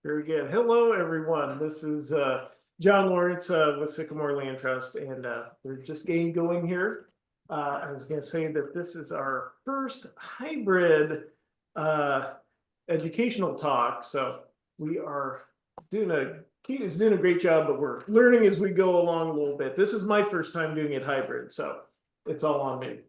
Very good. Hello, everyone. This is John Lawrence with Sycamore Land Trust, and we're just getting going here. I was going to say that this is our first hybrid educational talk, so we are Keita's doing a great job, but we're learning as we go along a little bit. This is my first time doing it hybrid, so it's all on me.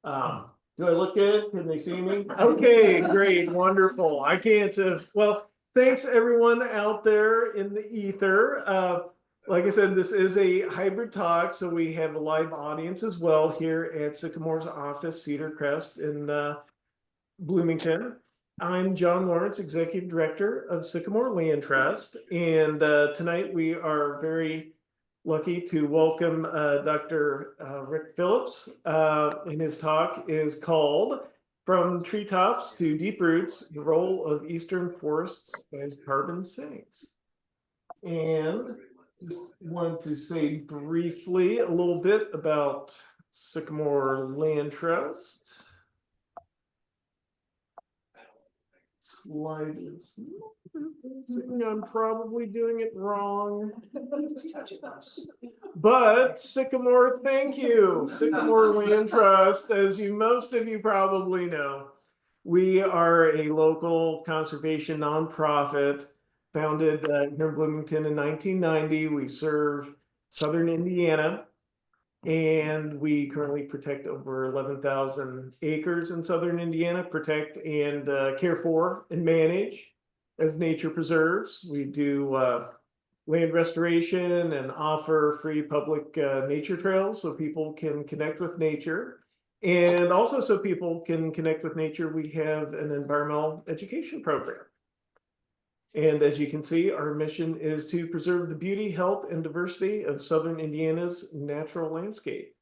Do I look good? Can they see me? Okay, great, wonderful. I can't well. Thanks everyone out there in the ether. Like I said, this is a hybrid talk, so we have a live audience as well here at Sycamore's office, Cedar Crest in Bloomington. I'm John Lawrence, Executive Director of Sycamore Land Trust, and tonight we are very lucky to welcome Dr. Rick Phillips, and his talk is called From Treetops to Deep Roots, the Role of Eastern Forests as Carbon Sinks. And just want to say briefly a little bit about Sycamore Land Trust. Slide is, I'm probably doing it wrong. But Sycamore, thank you. Sycamore Land Trust, as most of you probably know, we are a local conservation nonprofit founded here in Bloomington in 1990. We serve southern Indiana, and we currently protect over 11,000 acres in southern Indiana, protect and care for and manage as nature preserves. We do land restoration and offer free public nature trails so people can connect with nature. And also so people can connect with nature, we have an environmental education program. And as you can see, our mission is to preserve the beauty, health, and diversity of southern Indiana's natural landscape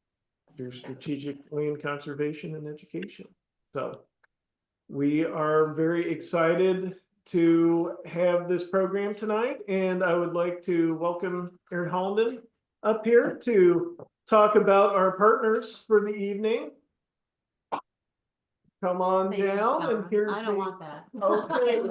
through strategic land conservation and education. So we are very excited to have this program tonight, and I would like to welcome Erin Hollenden up here to talk about our partners for the evening. Come on down, and here's I don't want that. Okay.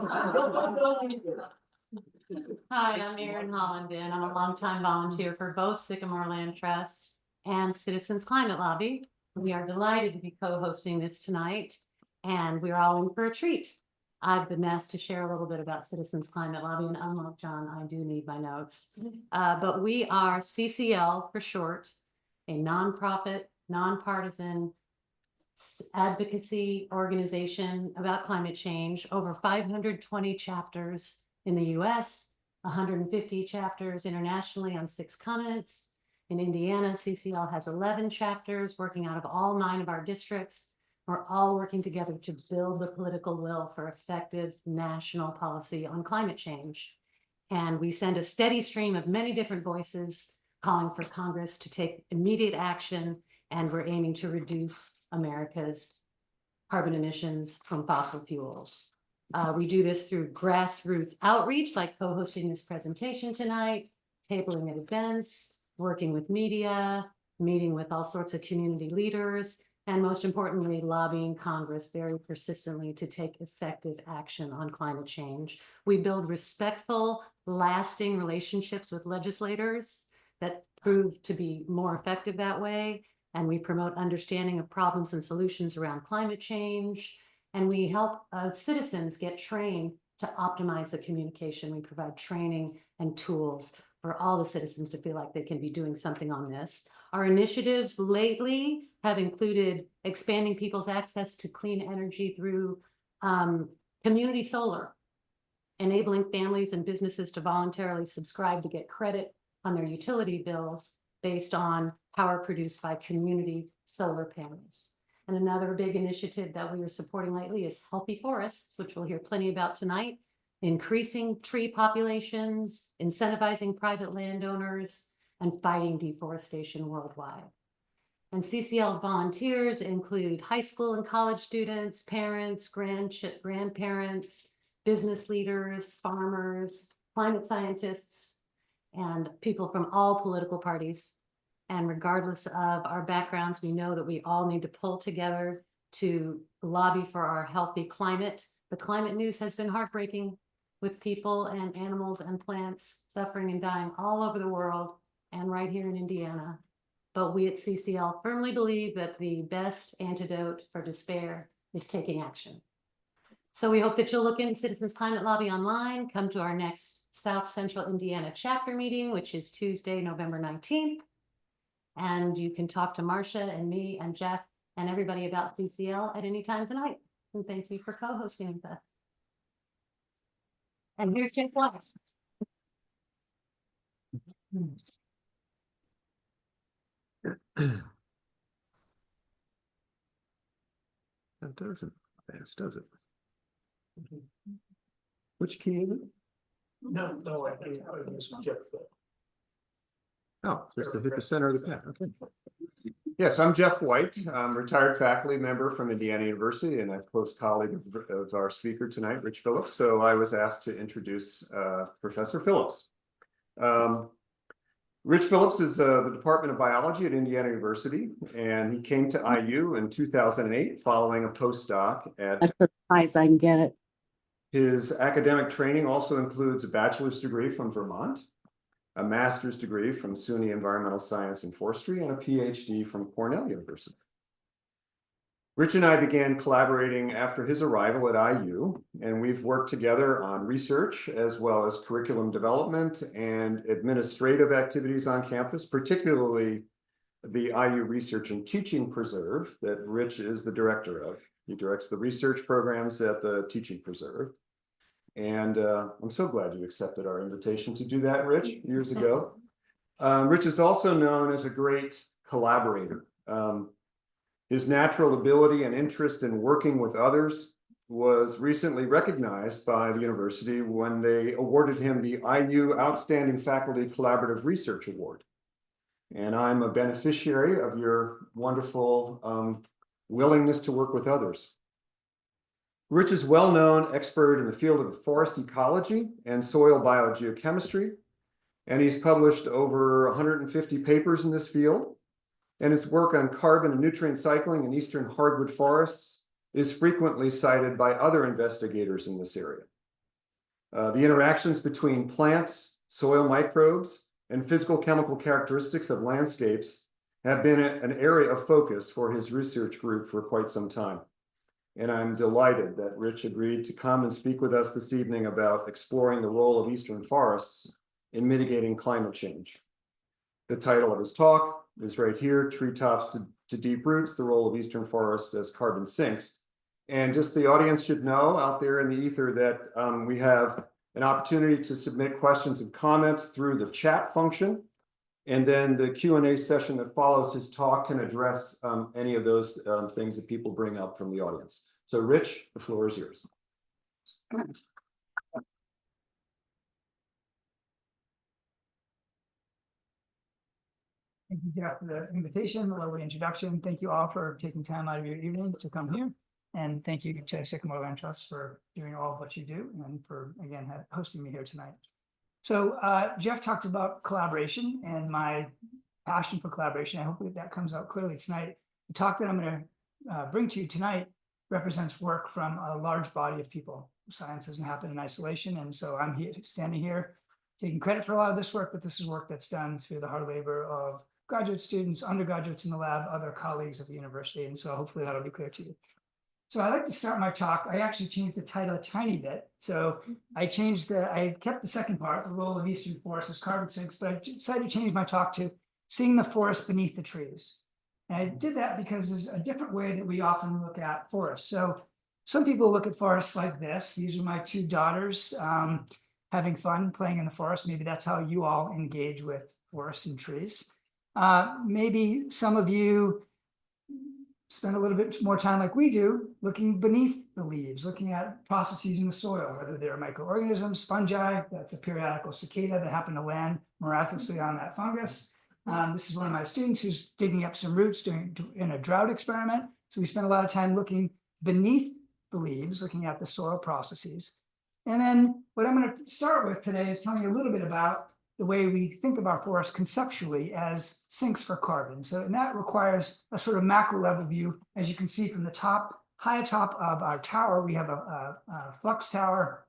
Hi, I'm Erin Hollenden. I'm a longtime volunteer for both Sycamore Land Trust and Citizens Climate Lobby. We are delighted to be co-hosting this tonight, and we're all in for a treat. I've been asked to share a little bit about Citizens Climate Lobby, and unlike John, I do need my notes. But we are CCL for short, a nonprofit, nonpartisan advocacy organization about climate change, over 520 chapters in the US, 150 chapters internationally on 6 continents. In Indiana, CCL has 11 chapters working out of all 9 of our districts. We're all working together to build the political will for effective national policy on climate change. And we send a steady stream of many different voices calling for Congress to take immediate action, and we're aiming to reduce America's carbon emissions from fossil fuels. We do this through grassroots outreach, like co-hosting this presentation tonight, tabling at events, working with media, meeting with all sorts of community leaders, and most importantly, lobbying Congress very persistently to take effective action on climate change. We build respectful, lasting relationships with legislators that prove to be more effective that way. And we promote understanding of problems and solutions around climate change. And we help citizens get trained to optimize the communication. We provide training and tools for all the citizens to feel like they can be doing something on this. Our initiatives lately have included expanding people's access to clean energy through community solar, enabling families and businesses to voluntarily subscribe to get credit on their utility bills based on power produced by community solar panels. And another big initiative that we are supporting lately is healthy forests, which we'll hear plenty about tonight, increasing tree populations, incentivizing private landowners, and fighting deforestation worldwide. And CCL's volunteers include high school and college students, parents, grandparents, business leaders, farmers, climate scientists, and people from all political parties. And regardless of our backgrounds, we know that we all need to pull together to lobby for our healthy climate. The climate news has been heartbreaking. with people and animals and plants suffering and dying all over the world and right here in Indiana. But we at CCL firmly believe that the best antidote for despair is taking action. So we hope that you'll look into Citizens Climate Lobby online, come to our next South Central Indiana chapter meeting, which is Tuesday, November 19th. And you can talk to Marcia and me and Jeff and everybody about CCL at any time tonight. And thank you for co-hosting with us. And here's Jeff White. That doesn't fast, does it? Which key is it? No, I think I was Jeff. Oh, just to hit the center of the pen, okay. Yes, I'm Jeff White. I'm a retired faculty member from Indiana University and a close colleague of our speaker tonight, Rich Phillips. So I was asked to introduce Professor Phillips. Rich Phillips is the Department of Biology at Indiana University, and he came to IU in 2008 following a postdoc at. That's as high as I can get it. His academic training also includes a bachelor's degree from Vermont, a master's degree from SUNY Environmental Science and Forestry, and a PhD from Cornell University. Rich and I began collaborating after his arrival at IU, and we've worked together on research as well as curriculum development and administrative activities on campus, particularly the IU Research and Teaching Preserve that Rich is the director of. He directs the research programs at the Teaching Preserve. And I'm so glad you accepted our invitation to do that, Rich, years ago. Rich is also known as a great collaborator. His natural ability and interest in working with others was recently recognized by the university when they awarded him the IU Outstanding Faculty Collaborative Research Award. And I'm a beneficiary of your wonderful willingness to work with others. Rich is a well-known expert in the field of forest ecology and soil biogeochemistry, and he's published over 150 papers in this field. And his work on carbon and nutrient cycling in eastern hardwood forests is frequently cited by other investigators in this area. The interactions between plants, soil microbes, and physical chemical characteristics of landscapes have been an area of focus for his research group for quite some time. And I'm delighted that Rich agreed to come and speak with us this evening about exploring the role of eastern forests in mitigating climate change. The title of his talk is right here, Treetops to Deep Roots, the Role of Eastern Forests as Carbon Sinks. And just the audience should know out there in the ether that we have an opportunity to submit questions and comments through the chat function. And then the Q&A session that follows his talk can address any of those things that people bring up from the audience. So Rich, the floor is yours. Thank you, Jeff, for the invitation, the lovely introduction. Thank you all for taking time out of your evening to come here. And thank you to Sycamore Land Trust for doing all of what you do and for, again, hosting me here tonight. So Jeff talked about collaboration and my passion for collaboration. I hope that comes out clearly tonight. The talk that I'm going to bring to you tonight represents work from a large body of people. Science doesn't happen in isolation. And so I'm here, standing here taking credit for a lot of this work, but this is work that's done through the hard labor of graduate students, undergraduates in the lab, other colleagues at the university. And so hopefully that'll be clear to you. So I'd like to start my talk. I actually changed the title a tiny bit. So I kept the second part, the role of eastern forests as carbon sinks, but I decided to change my talk to seeing the forest beneath the trees. And I did that because there's a different way that we often look at forests. So some people look at forests like this. These are my two daughters having fun playing in the forest. Maybe that's how you all engage with forests and trees. Maybe some of you spend a little bit more time like we do, looking beneath the leaves, looking at processes in the soil, whether they're microorganisms, fungi, that's a periodical cicada that happened to land miraculously on that fungus. This is one of my students who's digging up some roots in a drought experiment. So we spend a lot of time looking beneath the leaves, looking at the soil processes. And then what I'm going to start with today is telling you a little bit about the way we think of our forests conceptually as sinks for carbon. So, and that requires a sort of macro level view. As you can see from the top, high atop of our tower, we have a flux tower.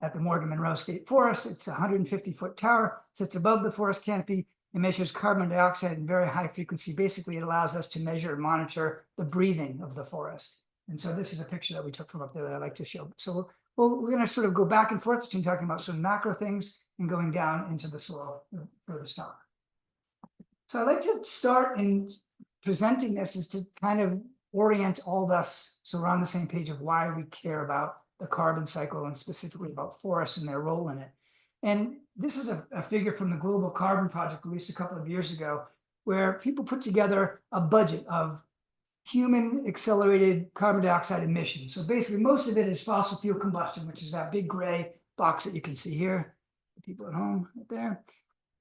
at the Morgan Monroe State Forest. It's a 150-foot tower, sits above the forest canopy. It measures carbon dioxide in very high frequency. Basically, it allows us to measure and monitor the breathing of the forest. And so this is a picture that we took from up there that I like to show. So we're going to sort of go back and forth between talking about some macro things and going down into the soil for the stock. So I'd like to start in presenting this is to kind of orient all of us so we're on the same page of why we care about the carbon cycle and specifically about forests and their role in it. And this is a figure from the Global Carbon Project released a couple of years ago, where people put together a budget of human accelerated carbon dioxide emissions. So basically, most of it is fossil fuel combustion, which is that big gray box that you can see here, the people at home right there.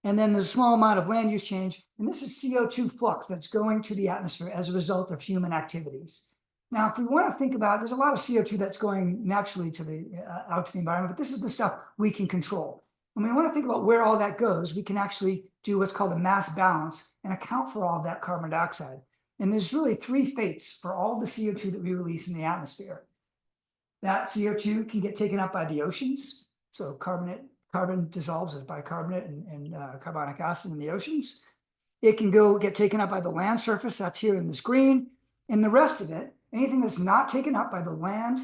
And then there's a small amount of land use change. And this is CO2 flux that's going to the atmosphere as a result of human activities. Now, if we want to think about, there's a lot of CO2 that's going naturally to the out to the environment, but this is the stuff we can control. When we want to think about where all that goes, we can actually do what's called a mass balance and account for all of that carbon dioxide. And there's really three fates for all the CO2 that we release in the atmosphere. That CO2 can get taken up by the oceans. So carbon dissolves as bicarbonate and carbonic acid in the oceans. It can get taken up by the land surface, that's here in this green. And the rest of it, anything that's not taken up by the land,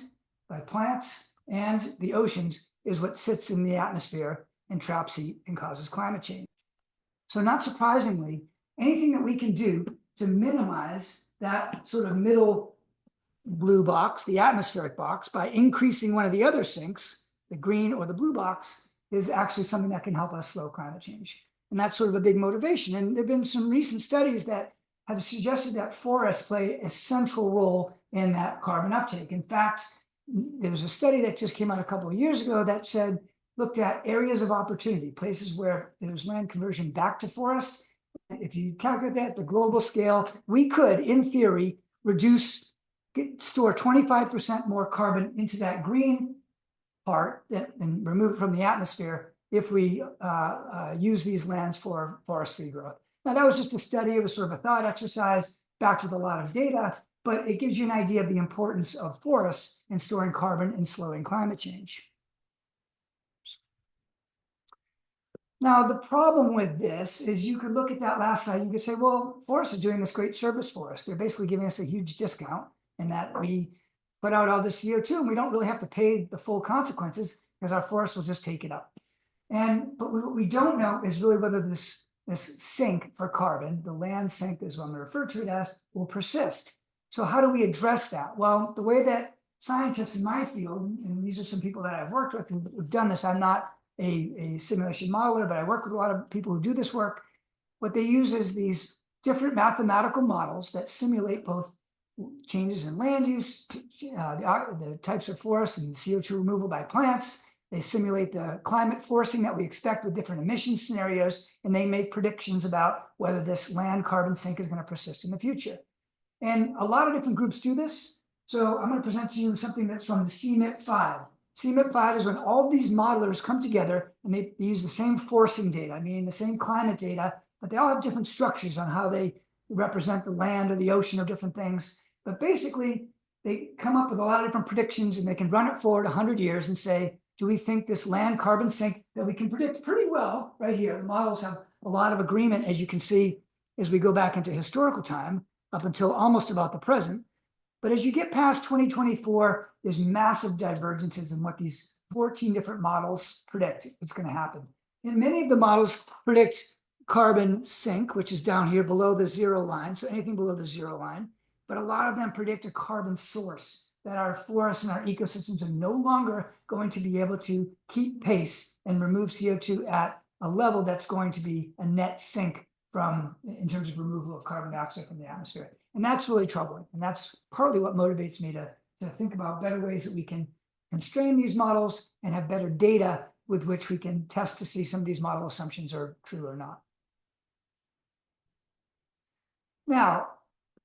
by plants, and the oceans is what sits in the atmosphere and traps heat and causes climate change. So not surprisingly, anything that we can do to minimize that sort of middle blue box, the atmospheric box, by increasing one of the other sinks, the green or the blue box, is actually something that can help us slow climate change. And that's sort of a big motivation. And there have been some recent studies that have suggested that forests play a central role in that carbon uptake. In fact, there was a study that just came out a couple of years ago that looked at areas of opportunity, places where there's land conversion back to forest. If you calculate that at the global scale, we could, in theory, store 25% more carbon into that green part and remove it from the atmosphere if we use these lands for forestry growth. Now, that was just a study. It was sort of a thought exercise backed with a lot of data, but it gives you an idea of the importance of forests in storing carbon and slowing climate change. Now, the problem with this is you could look at that last slide, you could say, well, forests are doing this great service for us. They're basically giving us a huge discount in that we put out all this CO2 and we don't really have to pay the full consequences because our forest will just take it up. But what we don't know is really whether this sink for carbon, the land sink is what I'm referring to it as, will persist. So how do we address that? Well, the way that scientists in my field, and these are some people that I've worked with who've done this, I'm not a simulation modeler, but I work with a lot of people who do this work. What they use is these different mathematical models that simulate both changes in land use, the types of forests and CO2 removal by plants. They simulate the climate forcing that we expect with different emission scenarios, and they make predictions about whether this land carbon sink is going to persist in the future. And a lot of different groups do this. So I'm going to present to you something that's from the CMIP-5. CMIP-5 is when all these modelers come together and they use the same forcing data, meaning the same climate data, but they all have different structures on how they represent the land or the ocean or different things. But basically, they come up with a lot of different predictions and they can run it forward 100 years and say, do we think this land carbon sink that we can predict pretty well right here? The models have a lot of agreement, as you can see, as we go back into historical time up until almost about the present. But as you get past 2024, there's massive divergences in what these 14 different models predict it's going to happen. And many of the models predict carbon sink, which is down here below the zero line, so anything below the zero line. But a lot of them predict a carbon source, that our forests and our ecosystems are no longer going to be able to keep pace and remove CO2 at a level that's going to be a net sink in terms of removal of carbon dioxide from the atmosphere. And that's really troubling. And that's partly what motivates me to think about better ways that we can constrain these models and have better data with which we can test to see some of these model assumptions are true or not. Now,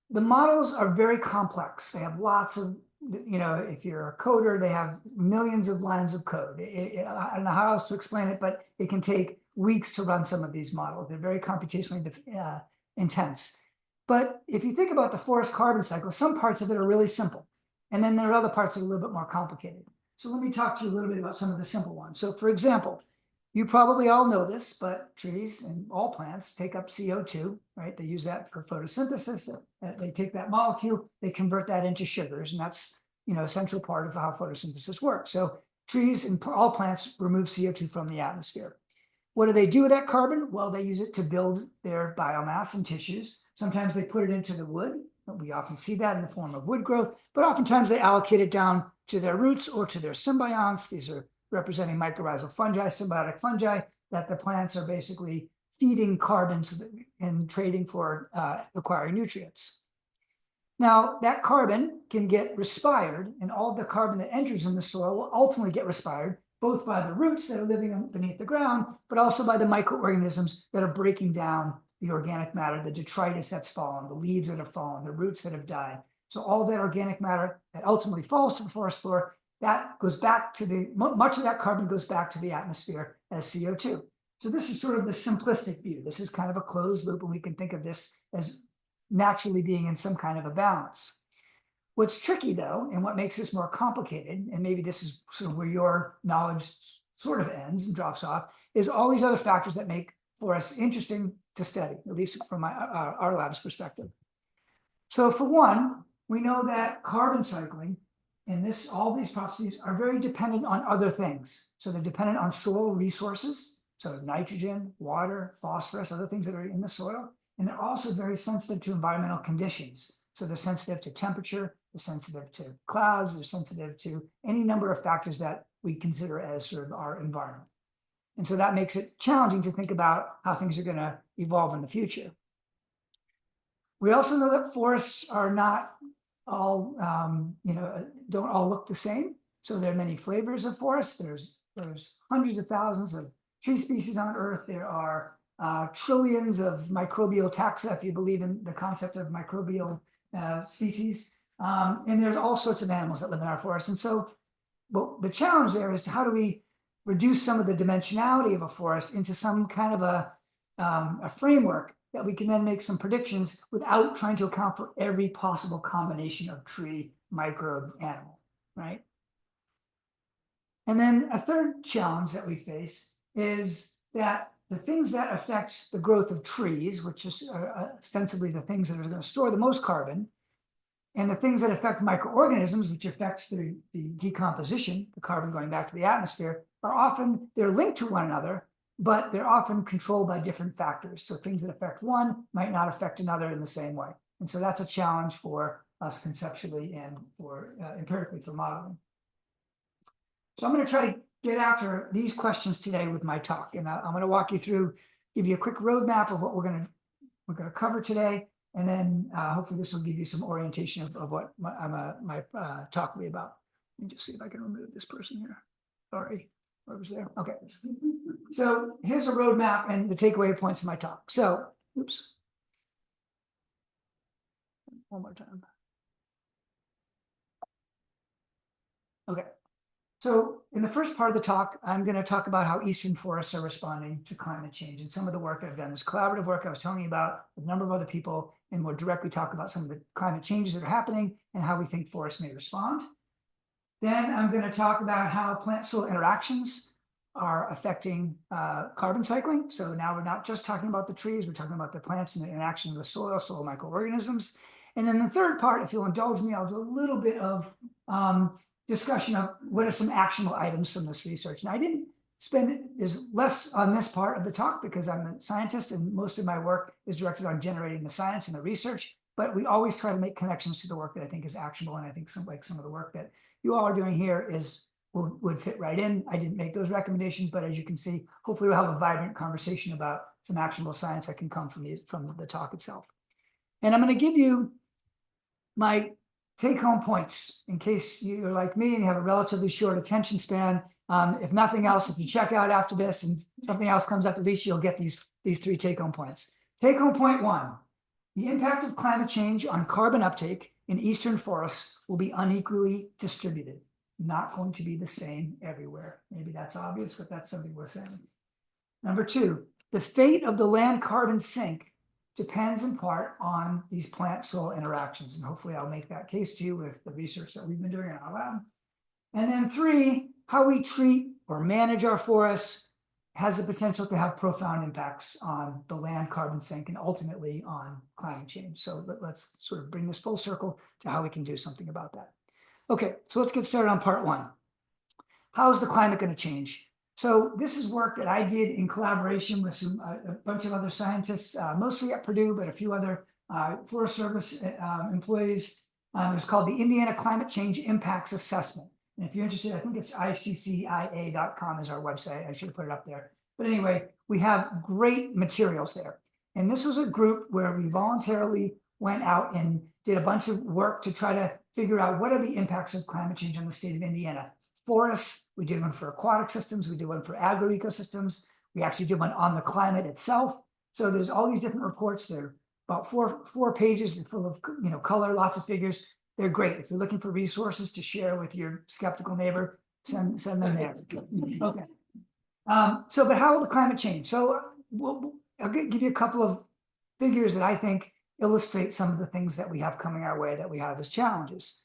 the models are very complex. They have lots of, if you're a coder, they have millions of lines of code. I don't know how else to explain it, but it can take weeks to run some of these models. They're very computationally intense. But if you think about the forest carbon cycle, some parts of it are really simple. And then there are other parts that are a little bit more complicated. So let me talk to you a little bit about some of the simple ones. So for example, you probably all know this, but trees and all plants take up CO2, right? They use that for photosynthesis. They take that molecule, they convert that into sugars, and that's, a central part of how photosynthesis works. So trees and all plants remove CO2 from the atmosphere. What do they do with that carbon? Well, they use it to build their biomass and tissues. Sometimes they put it into the wood. We often see that in the form of wood growth, but oftentimes they allocate it down to their roots or to their symbionts. These are representing mycorrhizal fungi, symbiotic fungi, that the plants are basically feeding carbon and trading for acquiring nutrients. Now, that carbon can get respired, and all the carbon that enters in the soil will ultimately get respired, both by the roots that are living beneath the ground, but also by the microorganisms that are breaking down the organic matter, the detritus that's fallen, the leaves that have fallen, the roots that have died. So all that organic matter that ultimately falls to the forest floor, that goes back to much of that carbon goes back to the atmosphere as CO2. So this is sort of the simplistic view. This is kind of a closed loop, and we can think of this as naturally being in some kind of a balance. What's tricky though, and what makes this more complicated, and maybe this is sort of where your knowledge sort of ends and drops off, is all these other factors that make forests interesting to study, at least from our lab's perspective. So for one, we know that carbon cycling and all these processes are very dependent on other things. So they're dependent on soil resources, so nitrogen, water, phosphorus, other things that are in the soil. And they're also very sensitive to environmental conditions. So they're sensitive to temperature, they're sensitive to clouds, they're sensitive to any number of factors that we consider as sort of our environment. And so that makes it challenging to think about how things are going to evolve in the future. We also know that forests are not all, don't all look the same. So there are many flavors of forests. There's hundreds of thousands of tree species on Earth. There are trillions of microbial taxa, if you believe in the concept of microbial species. And there's all sorts of animals that live in our forests. And so the challenge there is how do we reduce some of the dimensionality of a forest into some kind of a framework that we can then make some predictions without trying to account for every possible combination of tree, microbe, animal, right? And then a third challenge that we face is that the things that affect the growth of trees, which is ostensibly the things that are going to store the most carbon, and the things that affect microorganisms, which affects the decomposition, the carbon going back to the atmosphere, they're linked to one another, but they're often controlled by different factors. So things that affect one might not affect another in the same way. And so that's a challenge for us conceptually and for empirically for modeling. So I'm going to try to get after these questions today with my talk, and I'm going to walk you through, give you a quick roadmap of what we're going to cover today, and then hopefully this will give you some orientation of what my talk will be about. Let me just see if I can remove this person here. Sorry, where was there? Okay. So here's a roadmap and the takeaway points of my talk. So, oops. One more time. Okay. So in the first part of the talk, I'm going to talk about how eastern forests are responding to climate change and some of the work that I've done, this collaborative work I was telling you about with a number of other people, and we'll directly talk about some of the climate changes that are happening and how we think forests may respond. Then I'm going to talk about how plant-soil interactions are affecting carbon cycling. So now we're not just talking about the trees, we're talking about the plants and the interaction of the soil microorganisms. And then the third part, if you'll indulge me, I'll do a little bit of discussion of what are some actionable items from this research. And I didn't there's less on this part of the talk because I'm a scientist and most of my work is directed on generating the science and the research, but we always try to make connections to the work that I think is actionable. And I think some of the work that you all are doing here would fit right in. I didn't make those recommendations, but as you can see, hopefully we'll have a vibrant conversation about some actionable science that can come from the talk itself. And I'm going to give you my take-home points in case you're like me and you have a relatively short attention span. If nothing else, if you check out after this and something else comes up, at least you'll get these three take-home points. Take-home point 1, the impact of climate change on carbon uptake in eastern forests will be unequally distributed, not going to be the same everywhere. Maybe that's obvious, but that's something worth saying. Number 2, the fate of the land carbon sink depends in part on these plant-soil interactions. And hopefully I'll make that case to you with the research that we've been doing in our lab. And then 3, how we treat or manage our forests has the potential to have profound impacts on the land carbon sink and ultimately on climate change. So let's sort of bring this full circle to how we can do something about that. Okay, so let's get started on part 1. How is the climate going to change? So this is work that I did in collaboration with a bunch of other scientists, mostly at Purdue, but a few other Forest Service employees. It was called the Indiana Climate Change Impacts Assessment. And if you're interested, I think it's iccia.com is our website. I should have put it up there. But anyway, we have great materials there. And this was a group where we voluntarily went out and did a bunch of work to try to figure out what are the impacts of climate change on the state of Indiana. Forests, we did one for aquatic systems, we did one for agroecosystems, we actually did one on the climate itself. So there's all these different reports there, about four pages full of color, lots of figures. They're great. If you're looking for resources to share with your skeptical neighbor, send them there. Okay. But how will the climate change? So I'll give you a couple of figures that I think illustrate some of the things that we have coming our way that we have as challenges.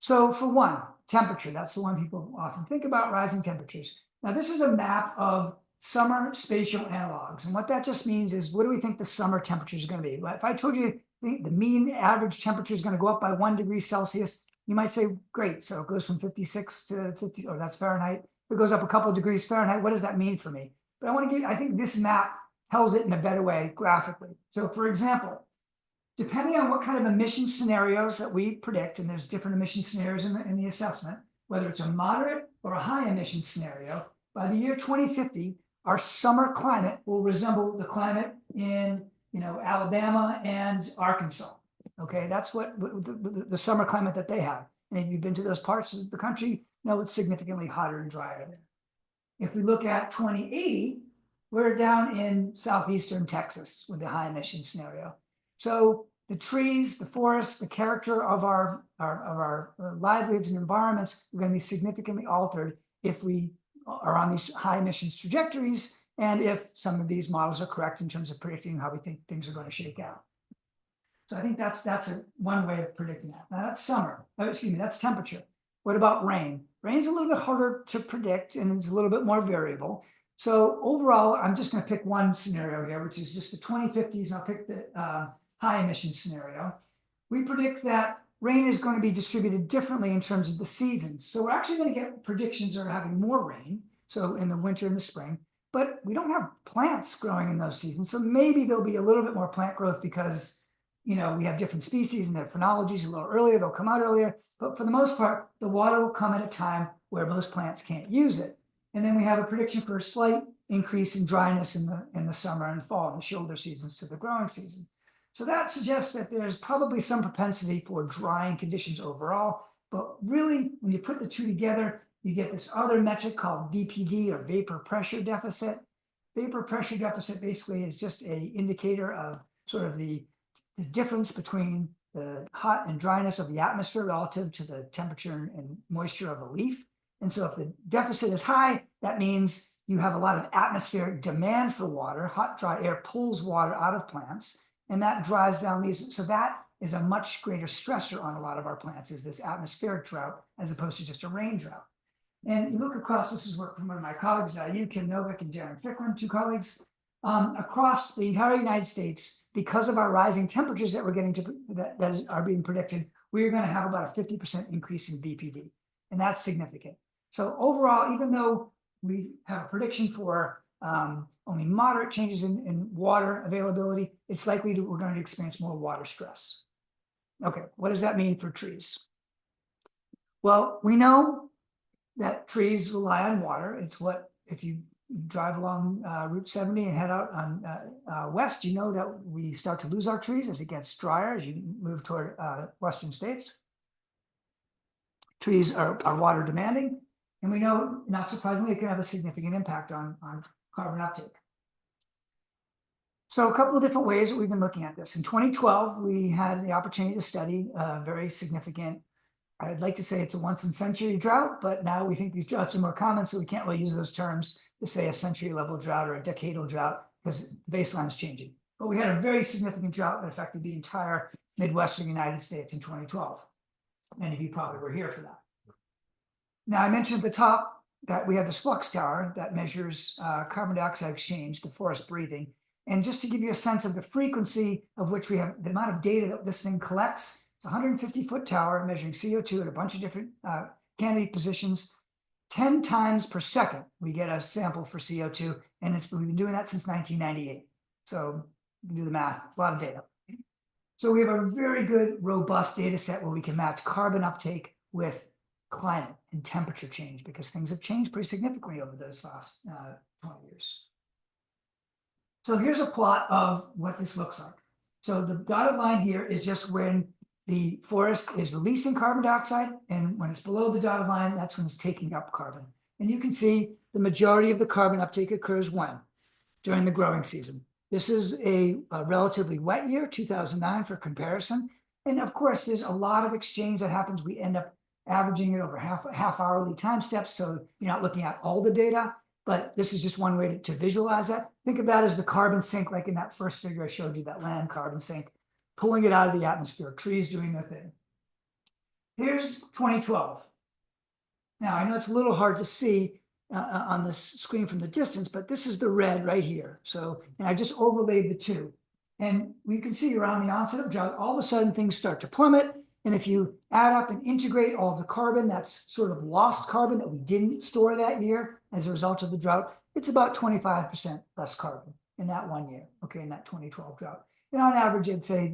So for one, temperature, that's the one people often think about, rising temperatures. Now this is a map of summer spatial analogs. And what that just means is, what do we think the summer temperatures are going to be? If I told you the mean average temperature is going to go up by 1 degree Celsius, you might say, great. So it goes from 56 to 50, or that's Fahrenheit. If it goes up a couple of degrees Fahrenheit, what does that mean for me? But I think this map tells it in a better way graphically. So for example, depending on what kind of emission scenarios that we predict, and there's different emission scenarios in the assessment, whether it's a moderate or a high emission scenario, by the year 2050, our summer climate will resemble the climate in Alabama and Arkansas. Okay, that's what the summer climate that they have. And if you've been to those parts of the country, know it's significantly hotter and drier there. If we look at 2080, we're down in southeastern Texas with the high emission scenario. So the trees, the forests, the character of our livelihoods and environments are going to be significantly altered if we are on these high emissions trajectories, and if some of these models are correct in terms of predicting how we think things are going to shake out. So I think that's one way of predicting that. Now that's summer. That's temperature. What about rain? Rain's a little bit harder to predict, and it's a little bit more variable. So overall, I'm just going to pick one scenario here, which is just the 2050s. I'll pick the high emission scenario. We predict that rain is going to be distributed differently in terms of the seasons. So we're actually going to get predictions of having more rain, so in the winter and the spring, but we don't have plants growing in those seasons. So maybe there'll be a little bit more plant growth because, we have different species and their phenologies a little earlier, they'll come out earlier, but for the most part, the water will come at a time where most plants can't use it. And then we have a prediction for a slight increase in dryness in the summer and fall, in the shoulder seasons to the growing season. So that suggests that there's probably some propensity for drying conditions overall, but really, when you put the two together, you get this other metric called VPD, or vapor pressure deficit. Vapor pressure deficit basically is just an indicator of sort of the difference between the hot and dryness of the atmosphere relative to the temperature and moisture of a leaf. And so if the deficit is high, that means you have a lot of atmospheric demand for water. Hot, dry air pulls water out of plants, and that drives down these. So that is a much greater stressor on a lot of our plants, is this atmospheric drought, as opposed to just a rain drought. And you look across, this is work from one of my colleagues, Kim Novick and Darren Ficklin, two colleagues, across the entire United States, because of our rising temperatures that we're getting are being predicted, we're going to have about a 50% increase in BPD, and that's significant. So overall, even though we have a prediction for only moderate changes in water availability, it's likely we're going to experience more water stress. Okay, what does that mean for trees? Well, we know that trees rely on water. It's what, if you drive along Route 70 and head out on west, you know that we start to lose our trees as it gets drier, as you move toward western states. Trees are water demanding, and we know, not surprisingly, it can have a significant impact on carbon uptake. So a couple of different ways that we've been looking at this. In 2012, we had the opportunity to study a very significant, I'd like to say it's a once-in-century drought, but now we think these droughts are more common, so we can't really use those terms to say a century-level drought or a decadal drought, because the baseline is changing. But we had a very significant drought that affected the entire Midwestern United States in 2012. Many of you probably were here for that. Now, I mentioned at the top that we have this flux tower that measures carbon dioxide exchange, the forest breathing. And just to give you a sense of the frequency of which we have, the amount of data that this thing collects, it's a 150-foot tower measuring CO2 at a bunch of different candidate positions. 10 times per second, we get a sample for CO2, and we've been doing that since 1998. So you can do the math, a lot of data. So we have a very good, robust data set where we can match carbon uptake with climate and temperature change, because things have changed pretty significantly over those last 20 years. So here's a plot of what this looks like. So the dotted line here is just when the forest is releasing carbon dioxide, and when it's below the dotted line, that's when it's taking up carbon. And you can see the majority of the carbon uptake occurs when? During the growing season. This is a relatively wet year, 2009 for comparison. And of course, there's a lot of exchange that happens. We end up averaging it over half hourly time steps. So you're not looking at all the data, but this is just one way to visualize that. Think of that as the carbon sink, like in that first figure I showed you, that land carbon sink, pulling it out of the atmosphere, trees doing their thing. Here's 2012. Now, I know it's a little hard to see on this screen from the distance, but this is the red right here. So, and I just overlaid the two. And we can see around the onset of drought, all of a sudden things start to plummet. And if you add up and integrate all the carbon, that's sort of lost carbon that we didn't store that year as a result of the drought, it's about 25% less carbon in that 1 year, okay, in that 2012 drought. And on average, I'd say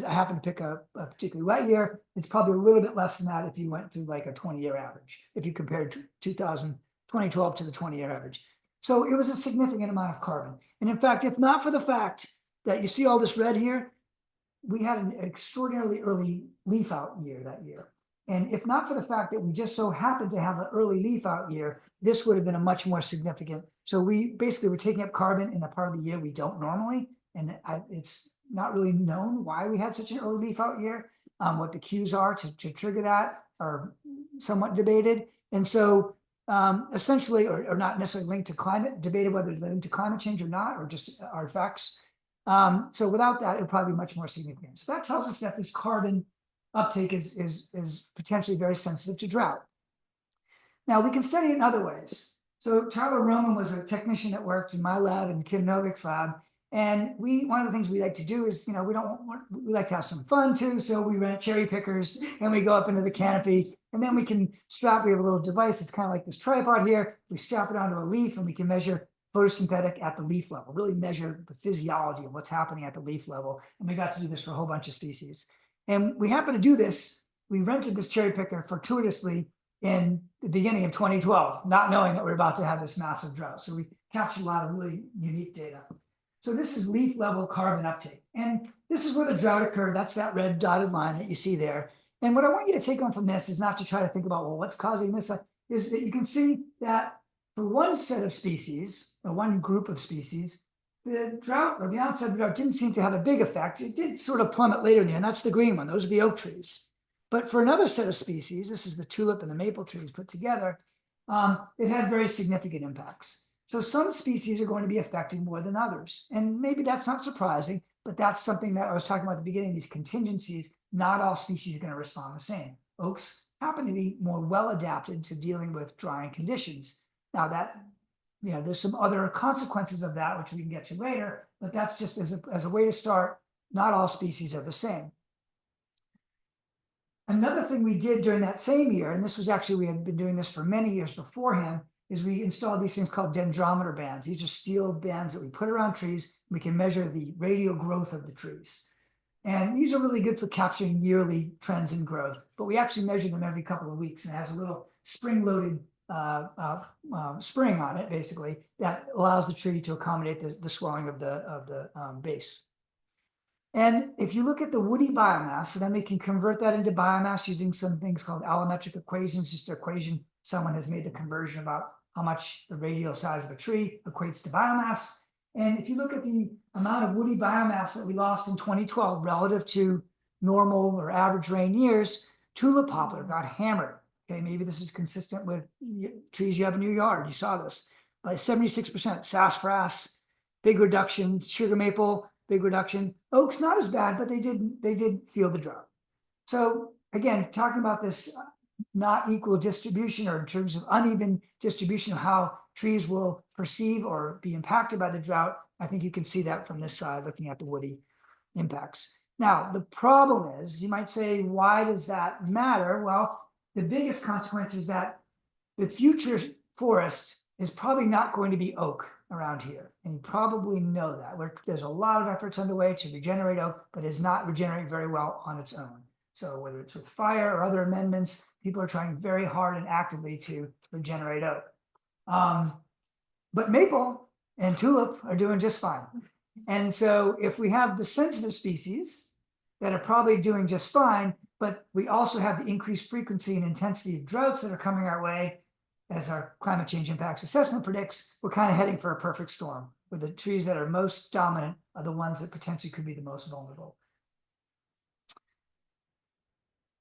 I happen to pick a particularly wet year. It's probably a little bit less than that if you went through like a 20-year average, if you compared 2012 to the 20-year average. So it was a significant amount of carbon. And in fact, if not for the fact that you see all this red here, we had an extraordinarily early leaf out year that year. And if not for the fact that we just so happened to have an early leaf out year, this would have been a much more significant. So we basically were taking up carbon in a part of the year we don't normally. And it's not really known why we had such an early leaf out year. What the cues are to trigger that are somewhat debated. And so essentially, or not necessarily linked to climate, debated whether it's linked to climate change or not, or just artifacts. So without that, it would probably be much more significant. So that tells us that this carbon uptake is potentially very sensitive to drought. Now we can study it in other ways. So Tyler Roman was a technician that worked in my lab and Kim Novik's lab. And one of the things we like to do is, we like to have some fun too. So we rent cherry pickers and we go up into the canopy, and then we have a little device. It's kind of like this tripod here. We strap it onto a leaf and we can measure photosynthetic at the leaf level, really measure the physiology of what's happening at the leaf level. And we got to do this for a whole bunch of species. And we happen to do this. We rented this cherry picker fortuitously in the beginning of 2012, not knowing that we're about to have this massive drought. So we captured a lot of really unique data. So this is leaf level carbon uptake. And this is where the drought occurred. That's that red dotted line that you see there. And what I want you to take on from this is not to try to think about, well, what's causing this, is that you can see that for one set of species, or one group of species, the drought or the onset of the drought didn't seem to have a big effect. It did sort of plummet later in the year, and that's the green one. Those are the oak trees. But for another set of species, this is the tulip and the maple trees put together, it had very significant impacts. So some species are going to be affected more than others. And maybe that's not surprising, but that's something that I was talking about at the beginning, these contingencies. Not all species are going to respond the same. Oaks happen to be more well adapted to dealing with drying conditions. Now that, there's some other consequences of that, which we can get to later, but that's just as a way to start. Not all species are the same. Another thing we did during that same year, and this was actually, we had been doing this for many years beforehand, is we installed these things called dendrometer bands. These are steel bands that we put around trees. We can measure the radial growth of the trees. And these are really good for capturing yearly trends in growth, but we actually measure them every couple of weeks, and it has a little spring-loaded spring on it, basically, that allows the tree to accommodate the swelling of the base. And if you look at the woody biomass, so then we can convert that into biomass using some things called allometric equations, just an equation someone has made the conversion about how much the radial size of a tree equates to biomass. And if you look at the amount of woody biomass that we lost in 2012 relative to normal or average rain years, tulip poplar got hammered. Okay, maybe this is consistent with trees you have in your yard. You saw this by 76%. Sassafras, big reduction. Sugar maple, big reduction. Oaks, not as bad, but they did feel the drought. So again, talking about this not equal distribution, or in terms of uneven distribution of how trees will perceive or be impacted by the drought. I think you can see that from this side, looking at the woody impacts. Now, the problem is, you might say, why does that matter? Well, the biggest consequence is that the future forest is probably not going to be oak around here. And you probably know that. There's a lot of efforts underway to regenerate oak, but it's not regenerating very well on its own. So whether it's with fire or other amendments, people are trying very hard and actively to regenerate oak. But maple and tulip are doing just fine. And so if we have the sensitive species that are probably doing just fine, but we also have the increased frequency and intensity of droughts that are coming our way, as our climate change impacts assessment predicts, we're kind of heading for a perfect storm, where the trees that are most dominant are the ones that potentially could be the most vulnerable.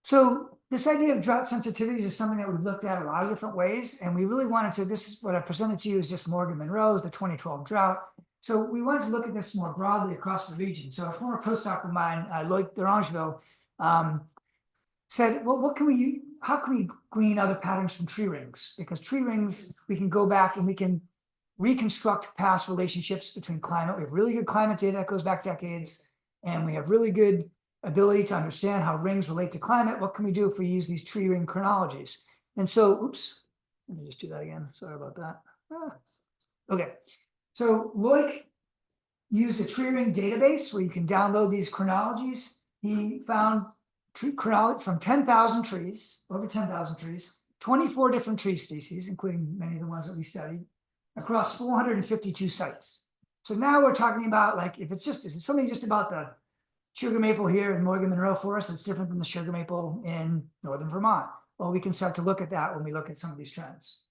So this idea of drought sensitivities is something that we've looked at a lot of different ways, and we really wanted to, this is what I presented to you is just Morgan Monroe's, the 2012 drought. So we wanted to look at this more broadly across the region. So a former postdoc of mine, Lloyd Derangeville, said, well, how can we glean other patterns from tree rings? Because tree rings, we can go back and we can reconstruct past relationships between climate. We have really good climate data that goes back decades, and we have really good ability to understand how rings relate to climate. What can we do if we use these tree ring chronologies? And so, oops, let me just do that again. Sorry about that. Okay, so Loic used a tree ring database where you can download these chronologies. He found tree chronology from 10,000 trees, over 10,000 trees, 24 different tree species, including many of the ones that we studied, across 452 sites. So now we're talking about, like, if it's something just about the sugar maple here in Morgan Monroe Forest that's different than the sugar maple in northern Vermont. Well, we can start to look at that when we look at some of these trends.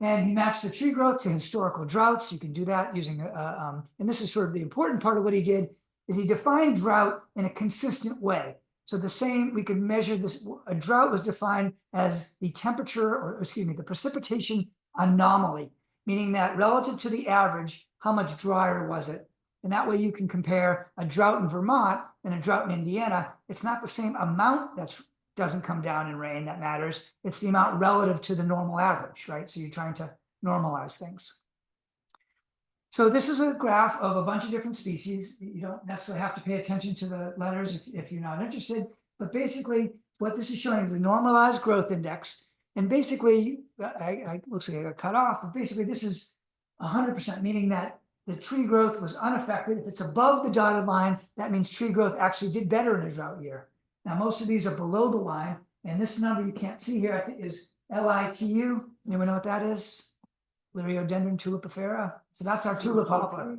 And he matched the tree growth to historical droughts. You can do that using, and this is sort of the important part of what he did, is he defined drought in a consistent way. So we could measure this, a drought was defined as the temperature, or excuse me, the precipitation anomaly, meaning that relative to the average, how much drier was it? And that way you can compare a drought in Vermont and a drought in Indiana. It's not the same amount that doesn't come down in rain that matters. It's the amount relative to the normal average, right? So you're trying to normalize things. So this is a graph of a bunch of different species. You don't necessarily have to pay attention to the letters if you're not interested. But basically, what this is showing is the normalized growth index. And basically, looks like I got cut off, but basically this is 100%, meaning that the tree growth was unaffected. If it's above the dotted line, that means tree growth actually did better in a drought year. Now, most of these are below the line, and this number you can't see here, I think, is LITU. Anyone know what that is? Liriodendron tulipifera. So that's our tulip poplar.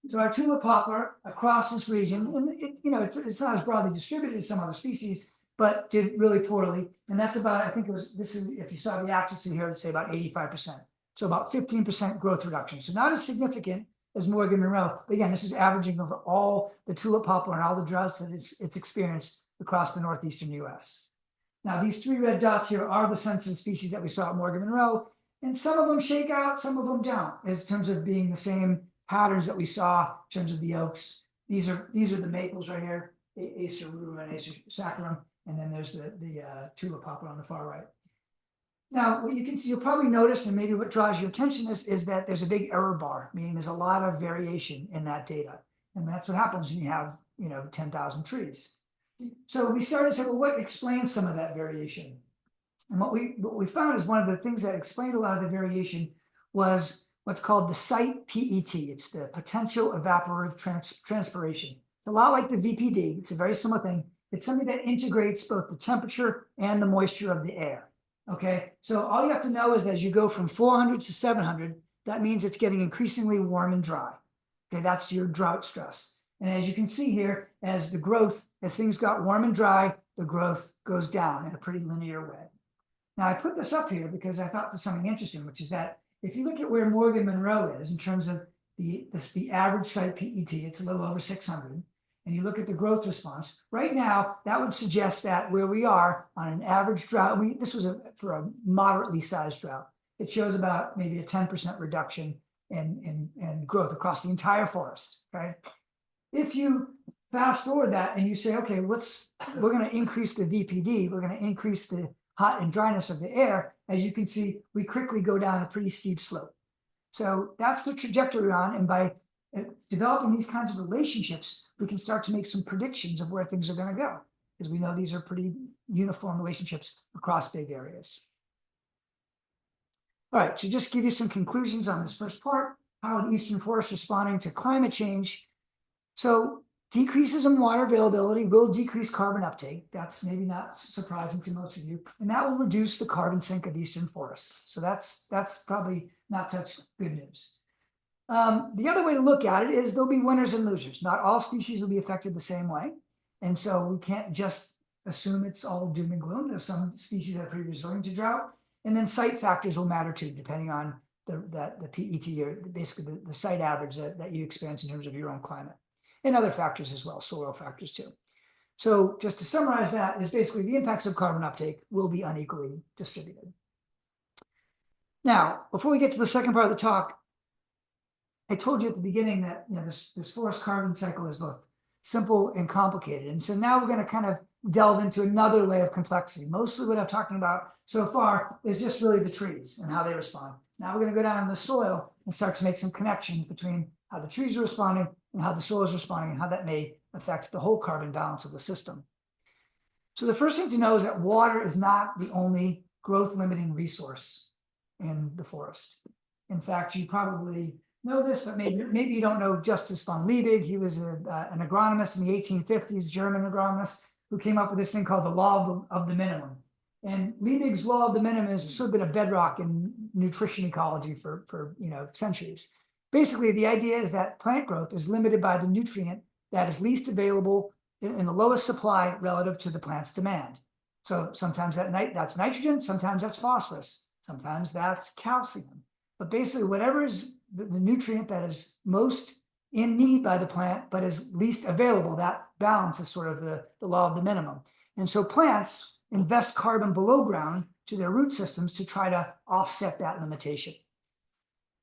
So our tulip poplar across this region, and it's not as broadly distributed as some other species, but did really poorly. And that's about, I think if you saw the axis in here, it'd say about 85%. So about 15% growth reduction. So not as significant as Morgan Monroe. But again, this is averaging over all the tulip poplar and all the droughts that it's experienced across the northeastern US. Now, these three red dots here are the sensitive species that we saw at Morgan Monroe, and some of them shake out, some of them don't, in terms of being the same patterns that we saw in terms of the oaks. These are the maples right here, Acer rubrum and Acer saccharum, and then there's the tulip poplar on the far right. Now, what you can see, you'll probably notice, and maybe what draws your attention is that there's a big error bar, meaning there's a lot of variation in that data. And that's what happens when you have, 10,000 trees. So we started to say, well, what explains some of that variation? And what we found is one of the things that explained a lot of the variation was what's called the site PET. It's the potential evaporative transpiration. It's a lot like the VPD. It's a very similar thing. It's something that integrates both the temperature and the moisture of the air. Okay, so all you have to know is that as you go from 400 to 700, that means it's getting increasingly warm and dry. Okay, that's your drought stress. And as you can see here, as things got warm and dry, the growth goes down in a pretty linear way. Now, I put this up here because I thought there's something interesting, which is that if you look at where Morgan Monroe is in terms of the average site PET, it's a little over 600. And you look at the growth response, right now, that would suggest that where we are on an average drought, this was for a moderately sized drought, it shows about maybe a 10% reduction in growth across the entire forest, okay? If you fast forward that and you say, okay, we're gonna increase the VPD, we're gonna increase the hot and dryness of the air, as you can see, we quickly go down a pretty steep slope. So that's the trajectory we're on. And by developing these kinds of relationships, we can start to make some predictions of where things are going to go, because we know these are pretty uniform relationships across big areas. All right, so just give you some conclusions on this first part. How are the eastern forests responding to climate change? So decreases in water availability will decrease carbon uptake. That's maybe not surprising to most of you. And that will reduce the carbon sink of eastern forests. So that's probably not such good news. The other way to look at it is there'll be winners and losers. Not all species will be affected the same way. And so we can't just assume it's all doom and gloom. There's some species that are pretty resilient to drought. And then site factors will matter too, depending on the PET, or basically the site average that you experience in terms of your own climate. And other factors as well, soil factors too. So just to summarize that is basically the impacts of carbon uptake will be unequally distributed. Now, before we get to the second part of the talk, I told you at the beginning that this forest carbon cycle is both simple and complicated. And so now we're going to kind of delve into another layer of complexity. Mostly what I'm talking about so far is just really the trees and how they respond. Now we're going to go down in the soil and start to make some connections between how the trees are responding and how the soil is responding, and how that may affect the whole carbon balance of the system. So the first thing to know is that water is not the only growth limiting resource in the forest. In fact, you probably know this, but maybe you don't know Justus von Liebig. He was an agronomist in the 1850s, German agronomist, who came up with this thing called the law of the minimum. And Liebig's law of the minimum has sort of been a bedrock in nutrition ecology for centuries. Basically, the idea is that plant growth is limited by the nutrient that is least available in the lowest supply relative to the plant's demand. So sometimes that's nitrogen, sometimes that's phosphorus, sometimes that's calcium. But basically, whatever is the nutrient that is most in need by the plant, but is least available, that balance is sort of the law of the minimum. And so plants invest carbon below ground to their root systems to try to offset that limitation.